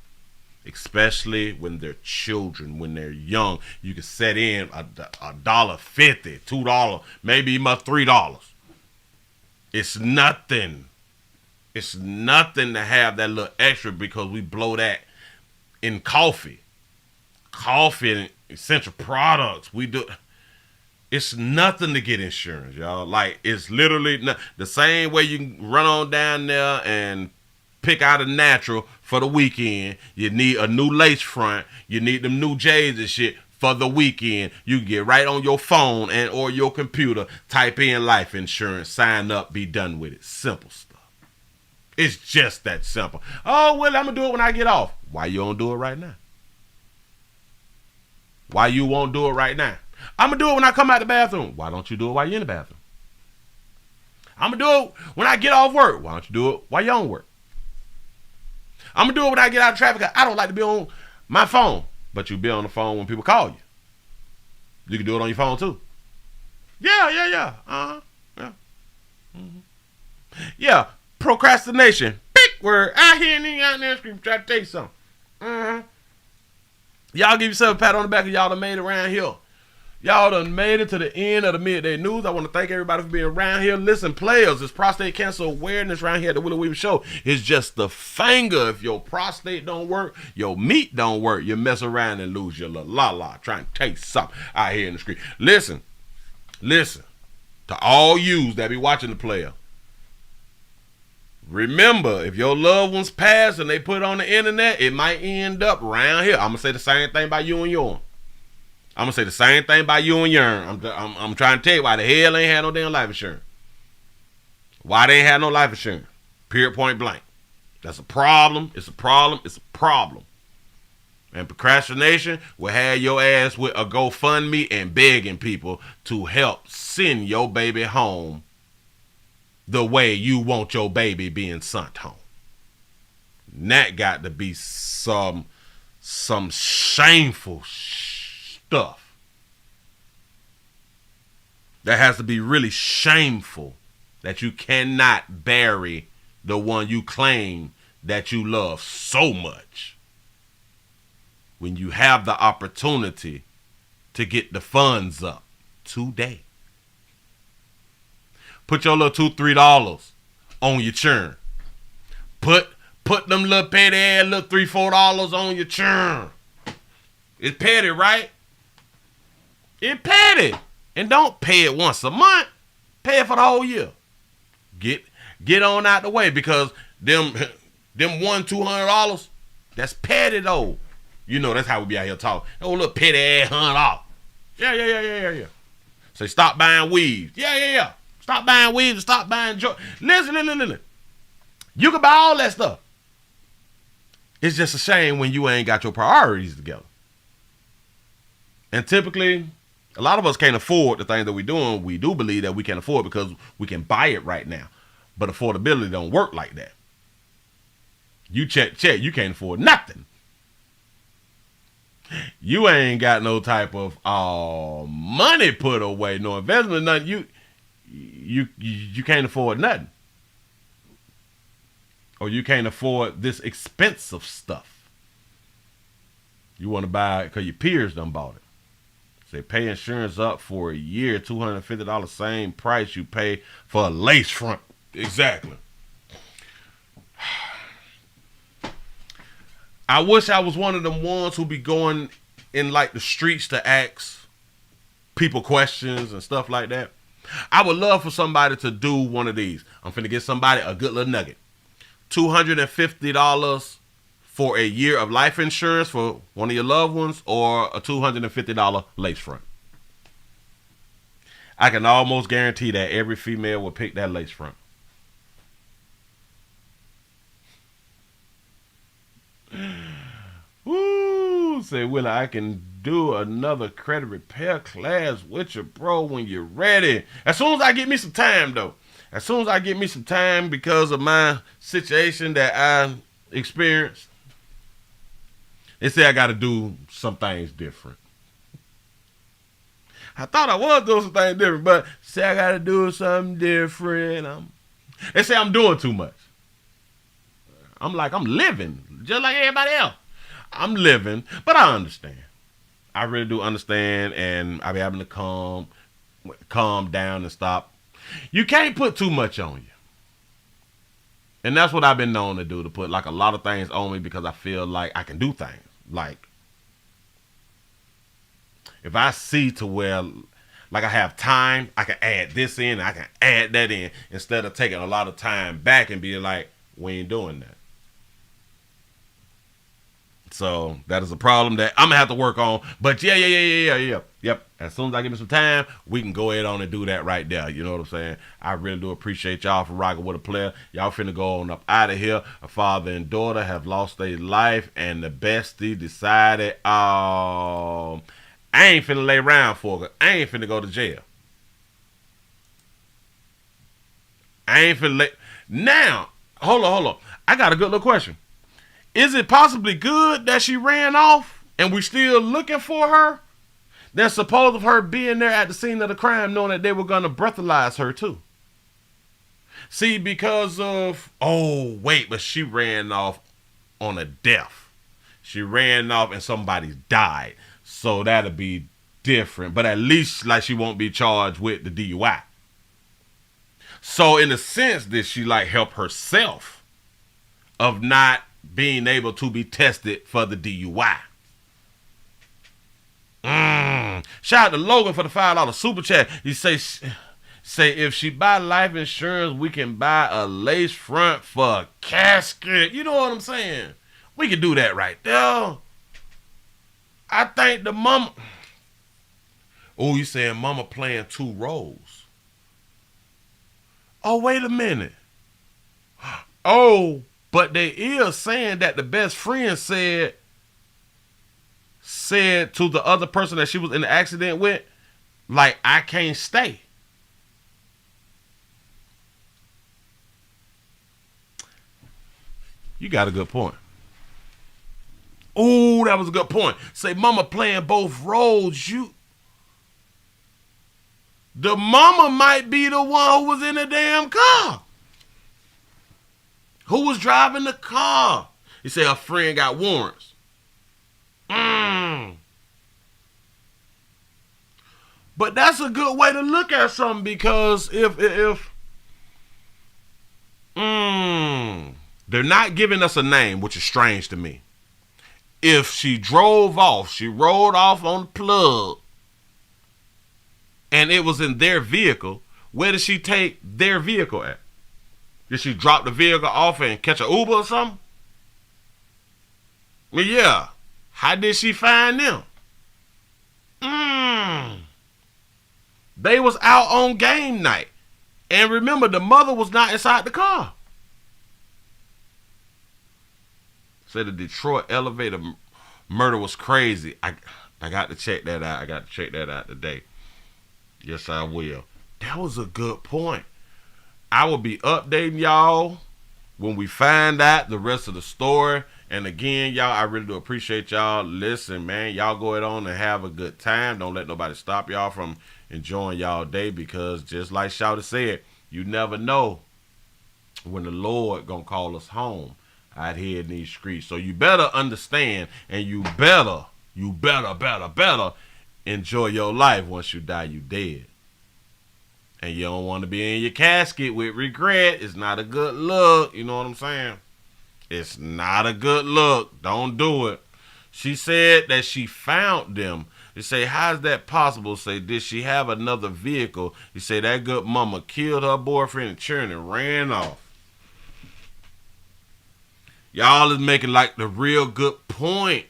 especially when they're children, when they're young. You can set in $1.50, $2, maybe even $3. It's nothing. It's nothing to have that little extra, because we blow that in coffee and essential products. We do. It's nothing to get insurance, y'all. Like, it's literally the same way you can run on down there and pick out a natural for the weekend. You need a new lace front. You need them new J's and shit for the weekend. You can get right on your phone and or your computer, type in life insurance, sign up, be done with it. Simple stuff. It's just that simple. Oh, well, I'm going to do it when I get off. Why you don't do it right now? Why you won't do it right now? I'm going to do it when I come out the bathroom. Why don't you do it while you're in the bathroom? I'm going to do it when I get off work. Why don't you do it while you're on work? I'm going to do it when I get out of traffic. I don't like to be on my phone. But you be on the phone when people call you. You can do it on your phone too. Yeah. Uh-huh. Yeah. Mm-hmm. Yeah. Procrastination. Big word. I hear nigga out there scream, try to tell you something. Uh-huh. Y'all give yourself a pat on the back, and y'all done made it around here. Y'all done made it to the end of the midday news. I want to thank everybody for being around here. Listen, players, it's prostate cancer awareness around here at the Willie Weaver Show. It's just the finger. If your prostate don't work, your meat don't work, you mess around and lose your la-la. Trying to taste something out here in the street. Listen to all yous that be watching the player. Remember, if your loved ones pass and they put it on the internet, it might end up around here. I'm going to say the same thing about you and yours. I'm going to say the same thing about you and yours. I'm trying to tell you why the hell ain't had no damn life insurance. Why they ain't had no life insurance. Period, point blank. That's a problem. It's a problem. It's a problem. And procrastination will have your ass with a GoFundMe and begging people to help send your baby home the way you want your baby being sent home. And that got to be some shameful stuff. That has to be really shameful, that you cannot bury the one you claim that you love so much when you have the opportunity to get the funds up today. Put your little $2, $3 on your churn. Put them little petty ass little $3, $4 on your churn. It's petty, right? It's petty. And don't pay it once a month. Pay it for the whole year. Get on out the way, because them $100-$200, that's petty though. You know, that's how we be out here talking. Oh, little petty ass $100. Yeah. Say stop buying weaves. Yeah. Stop buying weaves and stop buying joy. Listen. You can buy all that stuff. It's just a shame when you ain't got your priorities together. And typically, a lot of us can't afford the things that we're doing. We do believe that we can afford because we can buy it right now. But affordability don't work like that. You check, you can't afford nothing. You ain't got no type of money put away, no investment, nothing. You can't afford nothing. Or you can't afford this expensive stuff. You want to buy it because your peers done bought it. Say pay insurance up for a year, $250, same price you pay for a lace front. Exactly. I wish I was one of them ones who be going in like the streets to ask people questions and stuff like that. I would love for somebody to do one of these. I'm finna get somebody a good little nugget. $250 for a year of life insurance for one of your loved ones, or a $250 lace front. I can almost guarantee that every female will pick that lace front. Woo! Say, Willie, I can do another credit repair class with you, bro, when you're ready. As soon as I get me some time, though. As soon as I get me some time, because of my situation that I experienced. They say I got to do some things different. I thought I was doing some things different, but say I got to do something different. They say I'm doing too much. I'm living just like everybody else. I'm living, but I understand. I really do understand, and I be having to calm down and stop. You can't put too much on you. And that's what I've been known to do, to put like a lot of things on me because I feel like I can do things. Like, if I see to where like I have time, I can add this in, I can add that in, instead of taking a lot of time back and being like, we ain't doing that. So that is a problem that I'm gonna have to work on. But yep. As soon as I give me some time, we can go ahead on and do that right there. You know what I'm saying? I really do appreciate y'all for rocking with a player. Y'all finna go on up out of here. A father and daughter have lost their life, and the bestie decided, I ain't finna lay around for it. I ain't finna go to jail. I ain't finna lay. Now, hold on. I got a good little question. Is it possibly good that she ran off and we still looking for her? Then suppose of her being there at the scene of the crime, knowing that they were going to breathalyze her too. See, because of, but she ran off on a death. She ran off and somebody died. So that'll be different. But at least like she won't be charged with the DUI. So in a sense, did she like help herself of not being able to be tested for the DUI? Shout out to Logan for the $5 super chat. He say if she buy life insurance, we can buy a lace front for a casket. You know what I'm saying? We can do that right there. I think the mama. Oh, you saying mama playing two roles? Oh, wait a minute. Oh, but they is saying that the best friend said to the other person that she was in the accident with, like, I can't stay. You got a good point. Oh, that was a good point. Say mama playing both roles. The mama might be the one who was in the damn car. Who was driving the car? He said her friend got warrants. But that's a good way to look at something, because if they're not giving us a name, which is strange to me. If she drove off, she rolled off on the plug, and it was in their vehicle, where did she take their vehicle at? Did she drop the vehicle off and catch an Uber or something? Well, yeah. How did she find them? They was out on game night. And remember, the mother was not inside the car. Said the Detroit elevator murder was crazy. I got to check that out. I got to check that out today. Yes, I will. That was a good point. I will be updating y'all when we find out the rest of the story. And again, y'all, I really do appreciate y'all. Listen, man, y'all go ahead on and have a good time. Don't let nobody stop y'all from enjoying y'all day, because just like Shouter said, you never know when the Lord gonna call us home out here in these streets. So you better understand, and you better enjoy your life. Once you die, you dead. And you don't want to be in your casket with regret. It's not a good look. You know what I'm saying? It's not a good look. Don't do it. She said that she found them. They say, how's that possible? Say, did she have another vehicle? He say that good mama killed her boyfriend and children and ran off. Y'all is making like the real good point.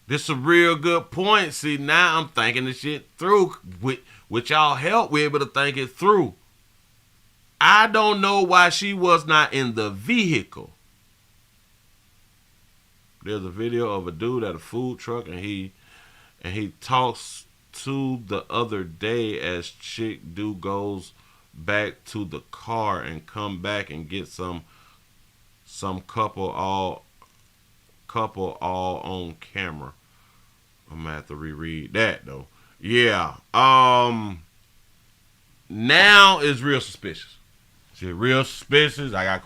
This is a real good point. See, now I'm thinking this shit through. With y'all help, we're able to think it through. I don't know why she was not in the vehicle. There's a video of a dude at a food truck, and he talks to the other day as chick dude goes back to the car and come back and get some couple all couple all on camera. I'm gonna have to reread that though. Yeah. Now is real suspicious. See, real suspicious. I got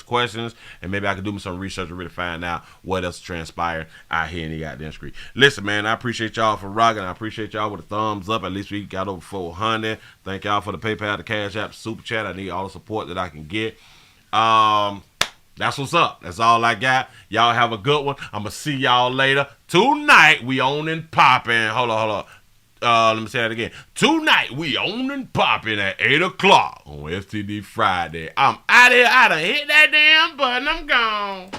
questions, and maybe I can do some research to really find out what else transpired out here in the goddamn street. Listen, man, I appreciate y'all for rocking. I appreciate y'all with a thumbs up. At least we got over 400. Thank y'all for the PayPal, the Cash App, the Super Chat. I need all the support that I can get. That's what's up. That's all I got. Y'all have a good one. I'm going to see y'all later. Tonight, we on and popping. Hold on. Let me say that again. Tonight, we on and popping at 8 o'clock on STD Friday. I'm out of here. I done hit that damn button. I'm gone.